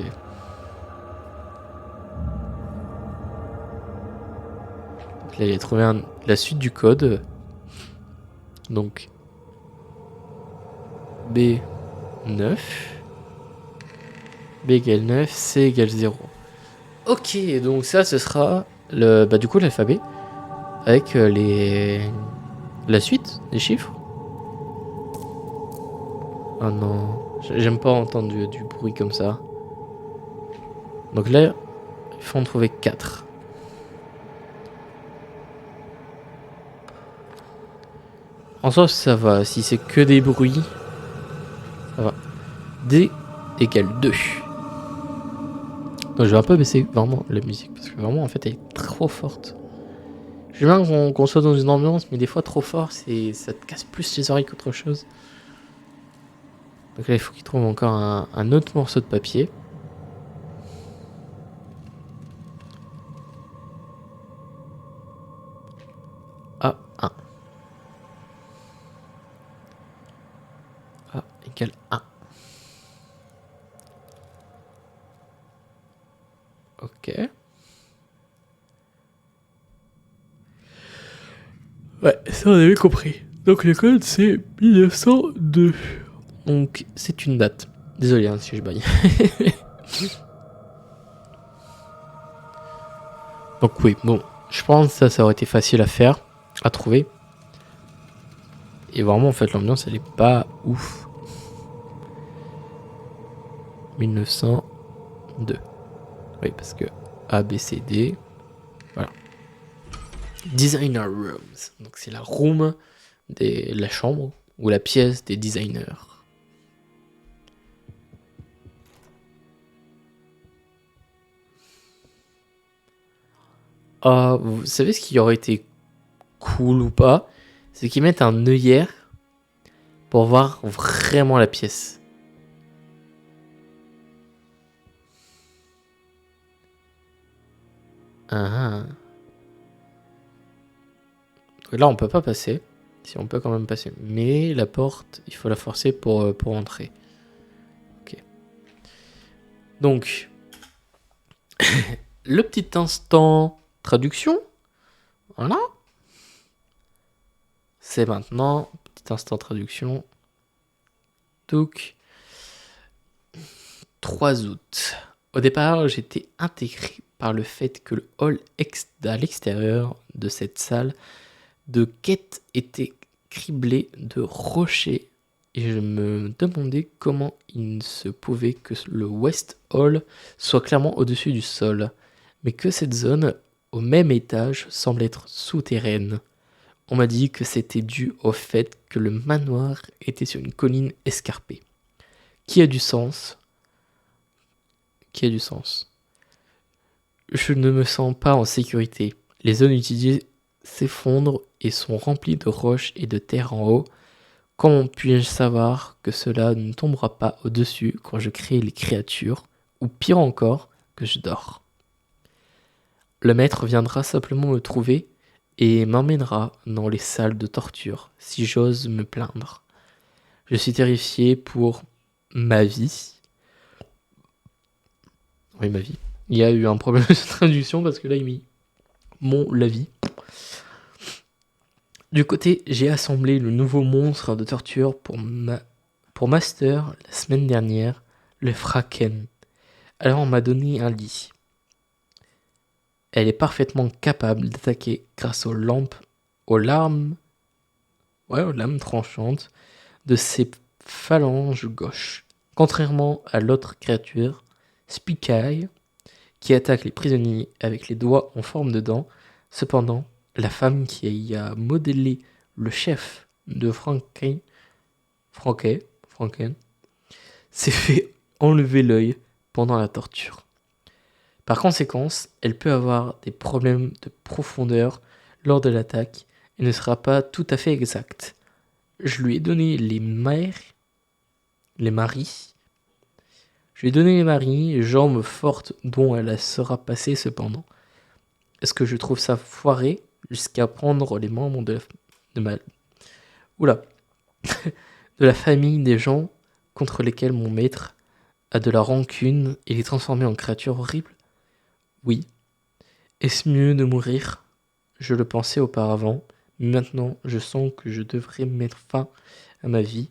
Donc là, il a trouvé la suite du code. Donc B9. B égale 9, C égale 0. Ok, donc ça, ce sera du coup l'alphabet avec la suite des chiffres. Oh non, j'aime pas entendre du bruit comme ça. Donc là, il faut en trouver 4. En soi, ça va. Si c'est que des bruits, ça va. D égale 2. Donc je vais un peu baisser vraiment la musique parce que vraiment en fait elle est trop forte. Je veux bien qu'on soit dans une ambiance, mais des fois trop fort, ça te casse plus les oreilles qu'autre chose. Donc là il faut qu'il trouve encore un autre morceau de papier. A1. A égale 1. Ok. Ouais, ça on avait compris. Donc le code c'est 1902. Donc c'est une date. Désolé hein, si je baille. Donc oui, bon, je pense que ça aurait été facile à faire, à trouver. Et vraiment en fait l'ambiance elle est pas ouf. 1902. Oui, parce que A, B, C, D. Voilà. Designer Rooms. Donc c'est la room, la chambre ou la pièce des designers. Vous savez ce qui aurait été cool ou pas? C'est qu'ils mettent un œillère pour voir vraiment la pièce. Ah. Là, on peut pas passer. Si on peut quand même passer. Mais la porte, il faut la forcer pour entrer. Ok. Donc, le petit instant traduction. Voilà. C'est maintenant. Petit instant traduction. Donc, 3 août. Au départ, j'étais intégré par le fait que le hall à l'extérieur de cette salle de quête était criblé de rochers et je me demandais comment il se pouvait que le West Hall soit clairement au-dessus du sol, mais que cette zone au même étage semble être souterraine. On m'a dit que c'était dû au fait que le manoir était sur une colline escarpée. Qui a du sens. Qui a du sens. Je ne me sens pas en sécurité. Les zones utilisées s'effondrent et sont remplies de roches et de terre en haut. Comment puis-je savoir que cela ne tombera pas au-dessus quand je crée les créatures, ou pire encore, que je dors? Le maître viendra simplement me trouver et m'emmènera dans les salles de torture, si j'ose me plaindre. Je suis terrifié pour ma vie. Oui, ma vie. Il y a eu un problème de traduction parce que là, il mit la vie. Du côté, j'ai assemblé le nouveau monstre de torture pour Master la semaine dernière, le Fraken. Alors on m'a donné un lit. Elle est parfaitement capable d'attaquer grâce aux lames tranchantes de ses phalanges gauches. Contrairement à l'autre créature, Spikai, qui attaque les prisonniers avec les doigts en forme de dents. Cependant, la femme qui a modélé le chef de Franken s'est fait enlever l'œil pendant la torture. Par conséquent, elle peut avoir des problèmes de profondeur lors de l'attaque et ne sera pas tout à fait exacte. Je lui ai donné les maris, jambes fortes dont elle sera passée cependant. Est-ce que je trouve ça foiré jusqu'à prendre les membres de la famille des gens contre lesquels mon maître a de la rancune et les transformer en créatures horribles? Oui. Est-ce mieux de mourir? Je le pensais auparavant, mais maintenant je sens que je devrais mettre fin à ma vie,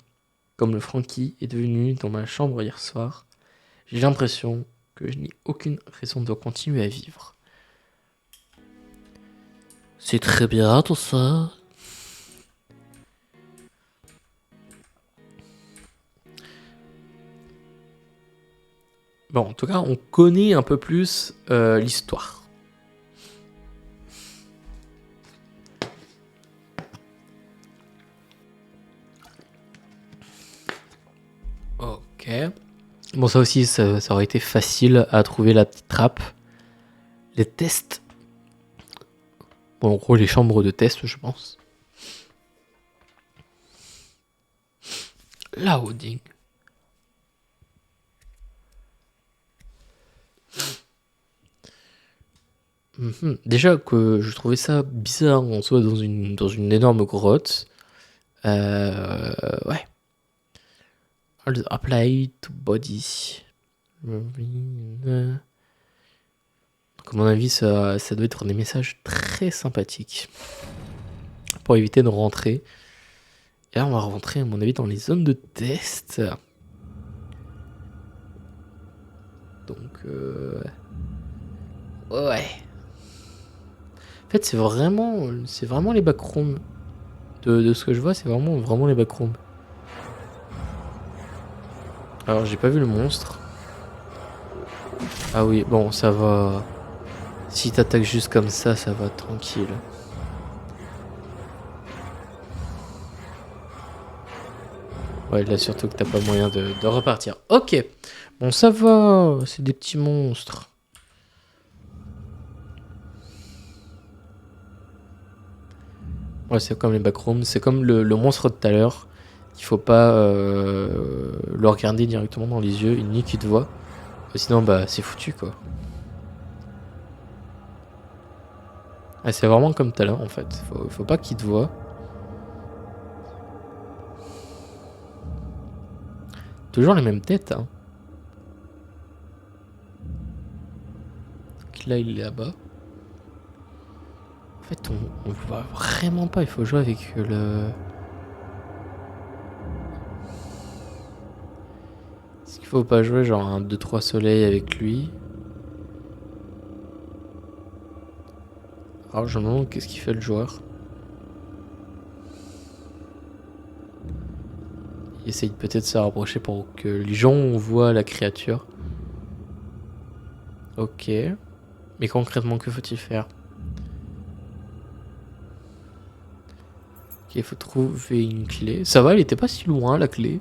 comme le Frankie est devenu dans ma chambre hier soir. J'ai l'impression que je n'ai aucune raison de continuer à vivre. C'est très bien tout ça. Bon, en tout cas, on connaît un peu plus l'histoire. Ok. Bon, ça aussi, ça aurait été facile à trouver la petite trappe. Les tests. Bon, en gros, les chambres de test, je pense. Loading. Déjà que je trouvais ça bizarre qu'on soit dans une énorme grotte. Ouais. Apply to body. À mon avis, ça doit être des messages très sympathiques. Pour éviter de rentrer. Et là, on va rentrer, à mon avis, dans les zones de test. Donc, ouais. En fait, c'est vraiment les backrooms. De ce que je vois, c'est vraiment les backrooms. Alors, j'ai pas vu le monstre. Ah oui, bon, ça va. Si t'attaques juste comme ça va tranquille. Ouais, là surtout que t'as pas moyen de repartir. Ok, bon ça va, c'est des petits monstres. Ouais, c'est comme les backrooms, c'est comme le monstre de tout à l'heure. Il faut pas le regarder directement dans les yeux, ni qu'il te voit. Sinon, bah c'est foutu quoi. Ah, c'est vraiment comme tout à l'heure en fait. Faut pas qu'il te voit. Toujours les mêmes têtes, hein. Donc là, il est là-bas. En fait, on voit vraiment pas. Il faut jouer avec le... Est-ce qu'il faut pas jouer genre un 2-3 soleils avec lui? Alors je me demande qu'est-ce qu'il fait le joueur. Il essaye peut-être de se rapprocher pour que les gens voient la créature. Ok. Mais concrètement, que faut-il faire? Ok, il faut trouver une clé. Ça va, elle était pas si loin, la clé.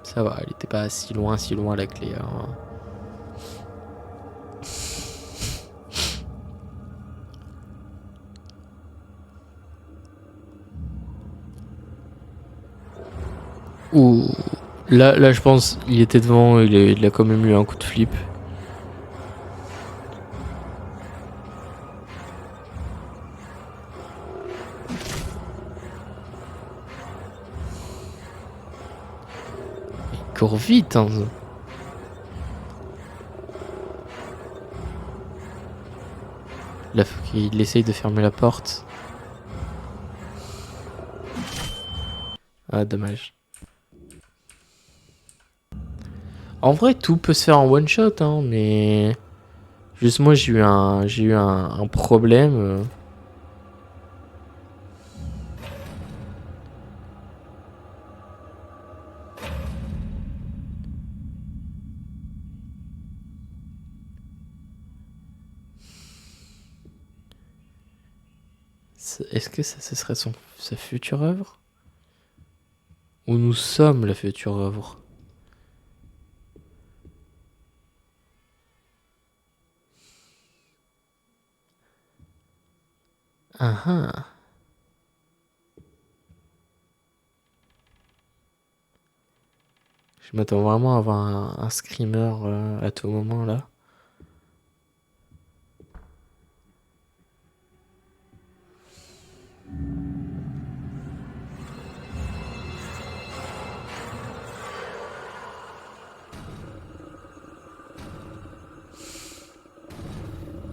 Ça va, elle était pas si loin, la clé. Hein. Ouh. Là, je pense, il était devant, il a quand même eu un coup de flip. Il court vite, hein. Là, faut qu'il essaye de fermer la porte. Ah, dommage. En vrai, tout peut se faire en one shot, hein, mais juste moi, j'ai eu un problème. Est-ce que ça, ce serait sa future œuvre? Ou nous sommes la future œuvre? Ah ah. Je m'attends vraiment à avoir un screamer à tout moment là.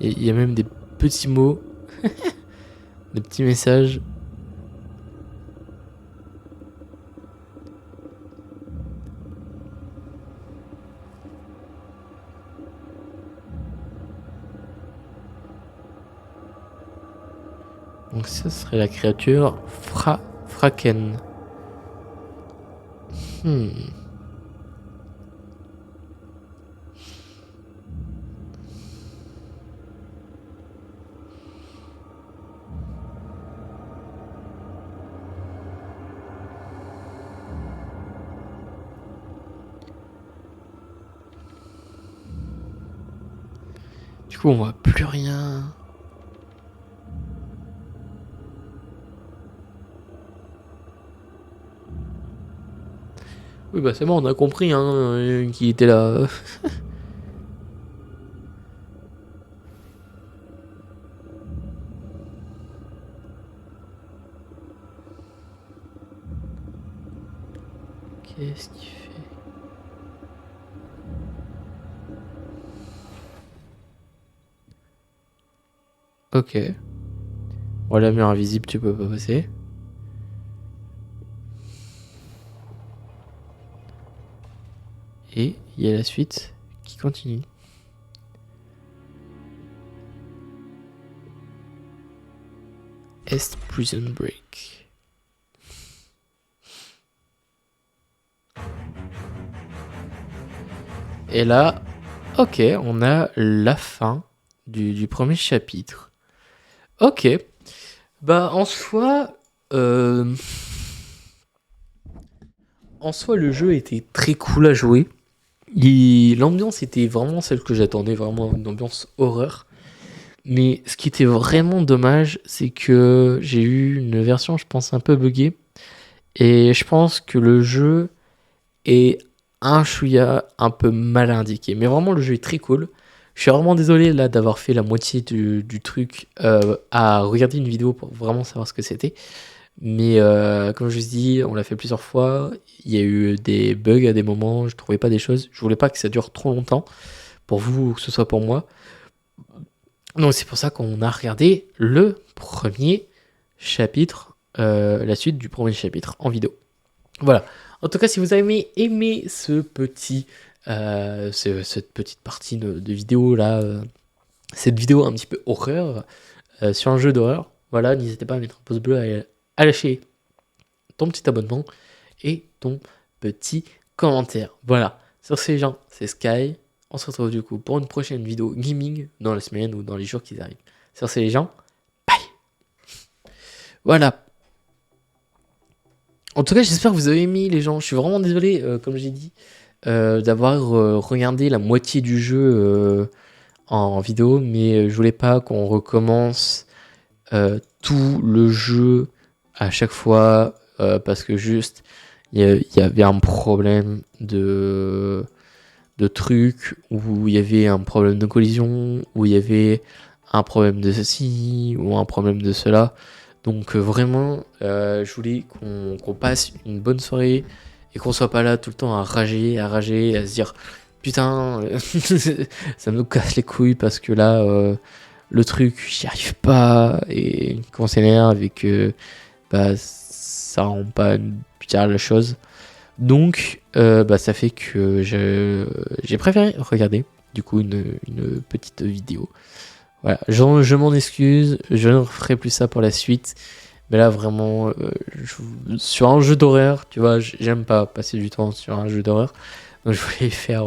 Et il y a même des petits mots, des petits messages. Donc ça serait la créature Fraken. Hmm. Du coup, on voit plus rien. Oui, bah c'est bon, on a compris hein, qui était là. Qu'est-ce qu'il fait? Ok. Bon, la mur invisible, tu peux pas passer. Et il y a la suite qui continue. Est Prison Break. Et là, ok, on a la fin du premier chapitre. Ok. Bah euh, en soi, le jeu était très cool à jouer. L'ambiance était vraiment celle que j'attendais, vraiment une ambiance horreur. Mais ce qui était vraiment dommage, c'est que j'ai eu une version, je pense, un peu buggée. Et je pense que le jeu est un chouïa un peu mal indiqué. Mais vraiment, le jeu est très cool. Je suis vraiment désolé là d'avoir fait la moitié du truc à regarder une vidéo pour vraiment savoir ce que c'était. Mais comme je vous dis, on l'a fait plusieurs fois. Il y a eu des bugs à des moments. Je trouvais pas des choses. Je voulais pas que ça dure trop longtemps pour vous ou que ce soit pour moi. Donc c'est pour ça qu'on a regardé le premier chapitre, la suite du premier chapitre en vidéo. Voilà. En tout cas, si vous avez aimé cette petite partie de vidéo là, cette vidéo un petit peu horreur sur un jeu d'horreur, voilà, n'hésitez pas à mettre un pouce bleu, à lâcher ton petit abonnement et ton petit commentaire. Voilà. Sur ces gens, c'est Sky. on se retrouve du coup pour une prochaine vidéo gaming dans la semaine ou dans les jours qui arrivent. Sur ces les gens, bye. Voilà. En tout cas, j'espère que vous avez aimé les gens. Je suis vraiment désolé, comme j'ai dit, d'avoir regardé la moitié du jeu en vidéo, mais je voulais pas qu'on recommence tout le jeu à chaque fois parce que juste il y avait un problème de trucs où il y avait un problème de collision, où il y avait un problème de ceci ou un problème de cela. Donc vraiment, je voulais qu'on passe une bonne soirée et qu'on soit pas là tout le temps à rager, à se dire putain, ça me casse les couilles parce que là, le truc, j'y arrive pas et qu'on s'énerve et que bah, ça rend pas bien la chose. Donc, ça fait que j'ai préféré regarder du coup une petite vidéo. Voilà, je m'en excuse, je ne ferai plus ça pour la suite. Mais là, vraiment, sur un jeu d'horreur, tu vois, j'aime pas passer du temps sur un jeu d'horreur. Donc, je voulais faire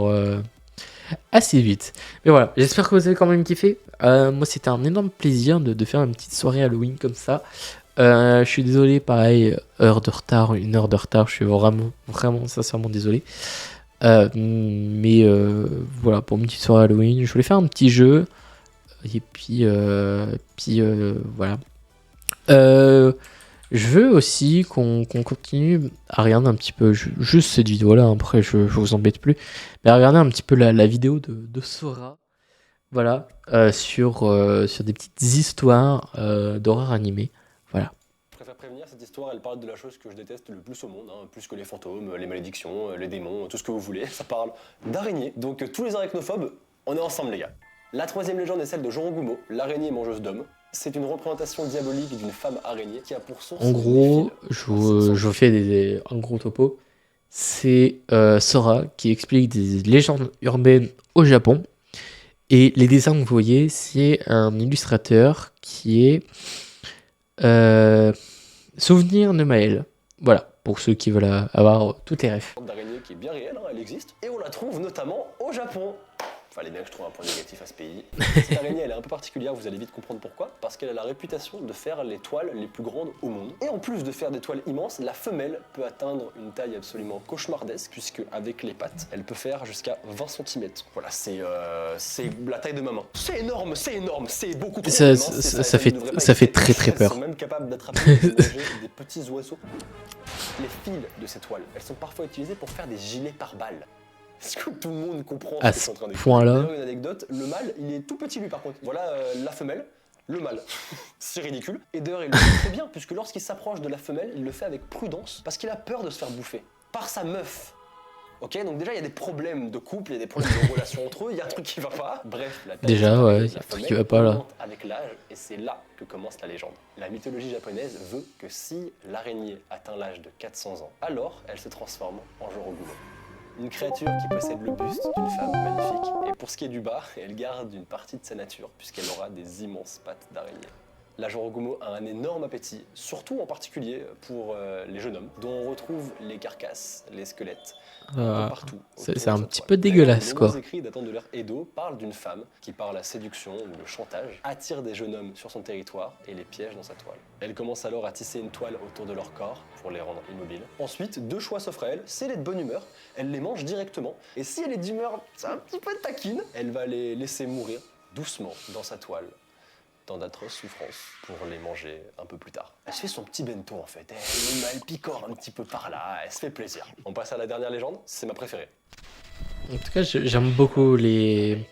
assez vite. Mais voilà, j'espère que vous avez quand même kiffé. Moi, c'était un énorme plaisir de faire une petite soirée Halloween comme ça. Je suis désolé, pareil, une heure de retard. Je suis vraiment sincèrement désolé. Mais voilà, pour une petite soirée Halloween, je voulais faire un petit jeu. Et puis voilà. Je veux aussi qu'on continue à regarder un petit peu, juste cette vidéo-là, après je vous embête plus, mais à regarder un petit peu la vidéo de Sora, voilà, sur des petites histoires d'horreur animée, voilà. Je préfère prévenir, cette histoire, elle parle de la chose que je déteste le plus au monde, hein, plus que les fantômes, les malédictions, les démons, tout ce que vous voulez. Ça parle d'araignées. Donc tous les arachnophobes, on est ensemble les gars. La troisième légende est celle de Jorogumo, l'araignée mangeuse d'hommes. C'est une représentation diabolique d'une femme araignée qui a pour source... En gros, je vous fais un gros topo. C'est Sora qui explique des légendes urbaines au Japon. Et les dessins que vous voyez, c'est un illustrateur qui est Souvenir de Maël. Voilà, pour ceux qui veulent avoir toutes les refs. D'araignée qui est bien réelle, hein, elle existe. Et on la trouve notamment au Japon. Fallait bien que je trouve un point négatif à ce pays. Cette araignée, elle est un peu particulière, vous allez vite comprendre pourquoi. Parce qu'elle a la réputation de faire les toiles les plus grandes au monde. Et en plus de faire des toiles immenses, la femelle peut atteindre une taille absolument cauchemardesque, puisque avec les pattes, elle peut faire jusqu'à 20 cm. Voilà, c'est la taille de ma main. C'est énorme, c'est beaucoup trop. Ça fait très peur. Elles sont même capables d'attraper et de manger des petits oiseaux. Les fils de ces toiles, elles sont parfois utilisées pour faire des gilets pare-balles. Est-ce que tout le monde comprend à ce que je suis en train de dire? point-là? D'ailleurs, une anecdote, le mâle, il est tout petit lui par contre. Voilà la femelle, le mâle. C'est ridicule. Et d'ailleurs, il le fait très bien, puisque lorsqu'il s'approche de la femelle, il le fait avec prudence, parce qu'il a peur de se faire bouffer par sa meuf. Ok, donc déjà il y a des problèmes de couple, il y a des problèmes de relation entre eux, il y a un truc qui va pas. Bref, la taille déjà, ouais, il y a un truc qui va pas là. augmente avec l'âge, et c'est là que commence la légende. La mythologie japonaise veut que si l'araignée atteint l'âge de 400 ans, alors elle se transforme en Jorogumo. Une créature qui possède le buste d'une femme magnifique. Et pour ce qui est du bas, elle garde une partie de sa nature, puisqu'elle aura des immenses pattes d'araignée. La Jorogumo a un énorme appétit, surtout en particulier pour les jeunes hommes, dont on retrouve les carcasses, les squelettes, partout. C'est un petit peu dégueulasse, quoi. Les écrits datant de l'ère Edo parlent d'une femme qui, par la séduction ou le chantage, attire des jeunes hommes sur son territoire et les piège dans sa toile. Elle commence alors à tisser une toile autour de leur corps pour les rendre immobiles. Ensuite, deux choix s'offrent à elle, c'est elle est de bonne humeur, elle les mange directement, et si elle est d'humeur un petit peu taquine, elle va les laisser mourir doucement dans sa toile, dans d'atroces souffrances, pour les manger un peu plus tard. Elle se fait son petit bento en fait, elle picore un petit peu par là, elle se fait plaisir. On passe à la dernière légende, c'est ma préférée. En tout cas, j'aime beaucoup les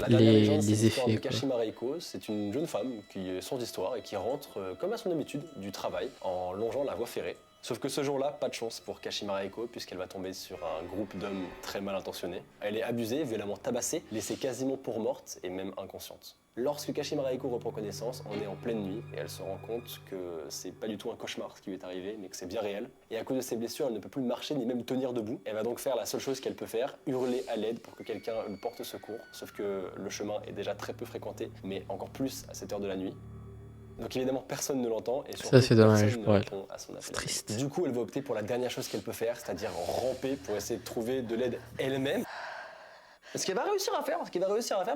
l'histoire effets. de Kashima Reiko, c'est une jeune femme qui est sans histoire et qui rentre, comme à son habitude, du travail en longeant la voie ferrée. Sauf que ce jour-là, pas de chance pour Kashima Reiko, puisqu'elle va tomber sur un groupe d'hommes très mal intentionnés. Elle est abusée, violemment tabassée, laissée quasiment pour morte et même inconsciente. Lorsque Kashima Reiko reprend connaissance, on est en pleine nuit et elle se rend compte que c'est pas du tout un cauchemar ce qui lui est arrivé, mais que c'est bien réel. Et à cause de ses blessures, elle ne peut plus marcher ni même tenir debout. Elle va donc faire la seule chose qu'elle peut faire, hurler à l'aide pour que quelqu'un lui porte secours. Sauf que le chemin est déjà très peu fréquenté, mais encore plus à cette heure de la nuit. Donc évidemment personne ne l'entend et surtout c'est dommage personne ne pour elle. répond à son appel. C'est triste. Du coup elle va opter pour la dernière chose qu'elle peut faire, c'est-à-dire ramper pour essayer de trouver de l'aide elle-même. Ce qu'il va réussir à faire,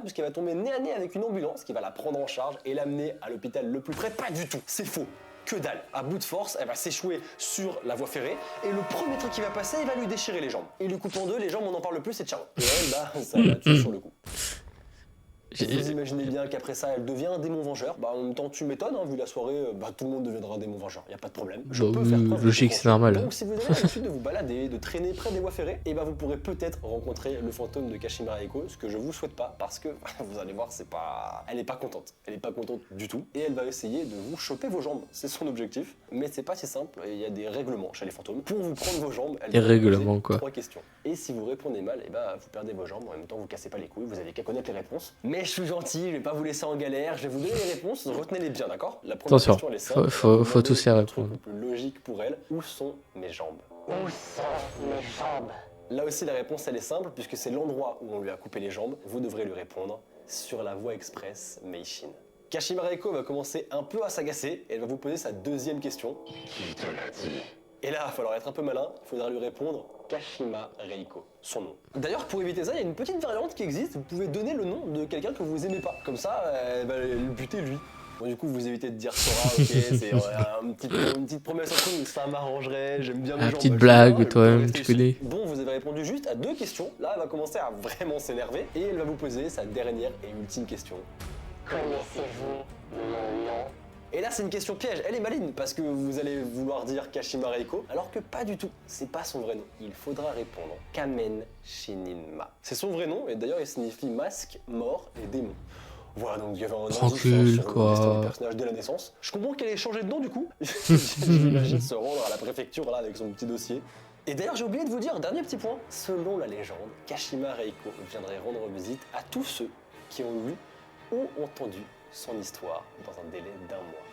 puisqu'il va tomber nez à nez avec une ambulance qui va la prendre en charge et l'amener à l'hôpital le plus près. Pas du tout, c'est faux. Que dalle. À bout de force, elle va s'échouer sur la voie ferrée et le premier truc qui va passer, il va lui déchirer les jambes. Il lui coupe en deux, les jambes, on n'en parle plus, et ciao. Et elle, bah, ça la tue sur le coup. Vous imaginez bien qu'après ça, elle devient un démon vengeur. Bah, en même temps, tu m'étonnes, hein, vu la soirée, bah, tout le monde deviendra un démon vengeur. Y a pas de problème. Je peux faire preuve logique, c'est normal. Donc, si vous avez l'habitude de vous balader, de traîner près des voies ferrées, et bah, vous pourrez peut-être rencontrer le fantôme de Kashima Reiko, ce que je vous souhaite pas, parce que vous allez voir, c'est pas. Elle est pas contente. Elle est pas contente du tout. Et elle va essayer de vous choper vos jambes. C'est son objectif. Mais c'est pas si simple. Il y a des règlements chez les fantômes. Pour vous prendre vos jambes, elle Des va règlements, vous poser quoi. 3 questions. Et si vous répondez mal, et bah, vous perdez vos jambes. En même temps, vous cassez pas les couilles. Vous avez qu'à connaître les réponses. Mais je suis gentil, je vais pas vous laisser en galère, je vais vous donner les réponses, retenez-les bien, d'accord? La première Attention, question, elle est simple. faut tous y le répondre. truc le plus logique pour elle, où sont mes jambes? Où sont mes jambes? Là aussi, la réponse, elle est simple, puisque c'est l'endroit où on lui a coupé les jambes. Vous devrez lui répondre sur la voie express Meishin. Kashima Reiko va commencer un peu à s'agacer, et elle va vous poser sa deuxième question. Qui te l'a dit? Et là, il va falloir être un peu malin, il faudra lui répondre Kashima Reiko, son nom. D'ailleurs, pour éviter ça, il y a une petite variante qui existe, vous pouvez donner le nom de quelqu'un que vous aimez pas. Comme ça, elle va le buter lui. Bon, du coup, vous évitez de dire Sora, ok, c'est une petite promesse entre nous, ça m'arrangerait, j'aime bien mes jambes. Petite blague, toi-même, tu connais. Bon, vous avez répondu juste à 2 questions, là, elle va commencer à vraiment s'énerver, et elle va vous poser sa dernière et ultime question. Connaissez-vous mon nom? Et là, c'est une question piège. Elle est maligne parce que vous allez vouloir dire Kashima Reiko, alors que pas du tout. C'est pas son vrai nom. Il faudra répondre Kamen Shininma. C'est son vrai nom et d'ailleurs, il signifie masque, mort et démon. Voilà, donc il y avait un Tranquille, indice sur quoi. le destin du personnage dès la naissance. Je comprends qu'elle ait changé de nom du coup. J'imagine se rendre à la préfecture là avec son petit dossier. Et d'ailleurs, j'ai oublié de vous dire, dernier petit point. Selon la légende, Kashima Reiko viendrait rendre visite à tous ceux qui ont lu ou entendu son histoire dans un délai d'1 mois.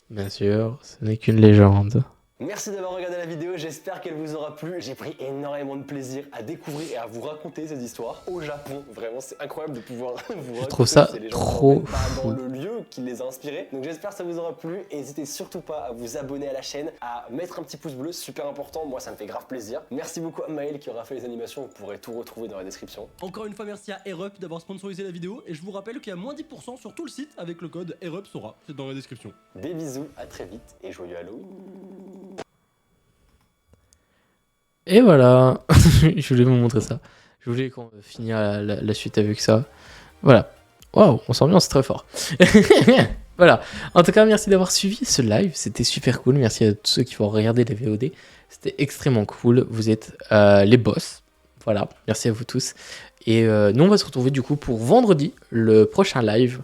Bien sûr, ce n'est qu'une légende. Merci d'avoir regardé la vidéo, j'espère qu'elle vous aura plu. J'ai pris énormément de plaisir à découvrir et à vous raconter ces histoires au Japon. Vraiment, c'est incroyable de pouvoir vous raconter trouve ça ces légendes trop pas dans fou. le lieu qui les a inspirés. Donc j'espère que ça vous aura plu et n'hésitez surtout pas à vous abonner à la chaîne, à mettre un petit pouce bleu, super important. Moi, ça me fait grave plaisir. Merci beaucoup à Maël qui aura fait les animations. Vous pourrez tout retrouver dans la description. Encore une fois, merci à Erup d'avoir sponsorisé la vidéo et je vous rappelle qu'il y a moins 10% sur tout le site avec le code ERUPSORA, c'est dans la description. Des bisous, à très vite et joyeux Halloween. Et voilà, je voulais vous montrer ça. Je voulais qu'on finisse la suite avec ça. Voilà. Waouh, on s'ambiance très fort. Voilà. En tout cas, merci d'avoir suivi ce live. C'était super cool. Merci à tous ceux qui vont regarder les VOD. C'était extrêmement cool. Vous êtes les boss. Voilà. Merci à vous tous. Et nous, on va se retrouver du coup pour vendredi, le prochain live.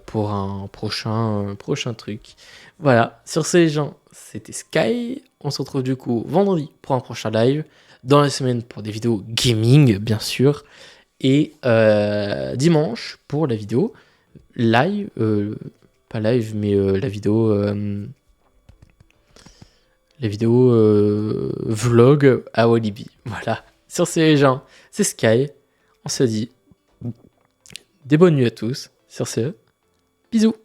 Pour un prochain truc. Voilà. Sur ce, les gens, c'était Sky. On se retrouve du coup vendredi pour un prochain live. Dans la semaine pour des vidéos gaming, bien sûr. Et dimanche pour la vidéo live. Pas live, mais la vidéo vlog à Walibi. Voilà. Sur ce, les gens, c'est Sky. On se dit des bonnes nuits à tous. Sur ce, bisous.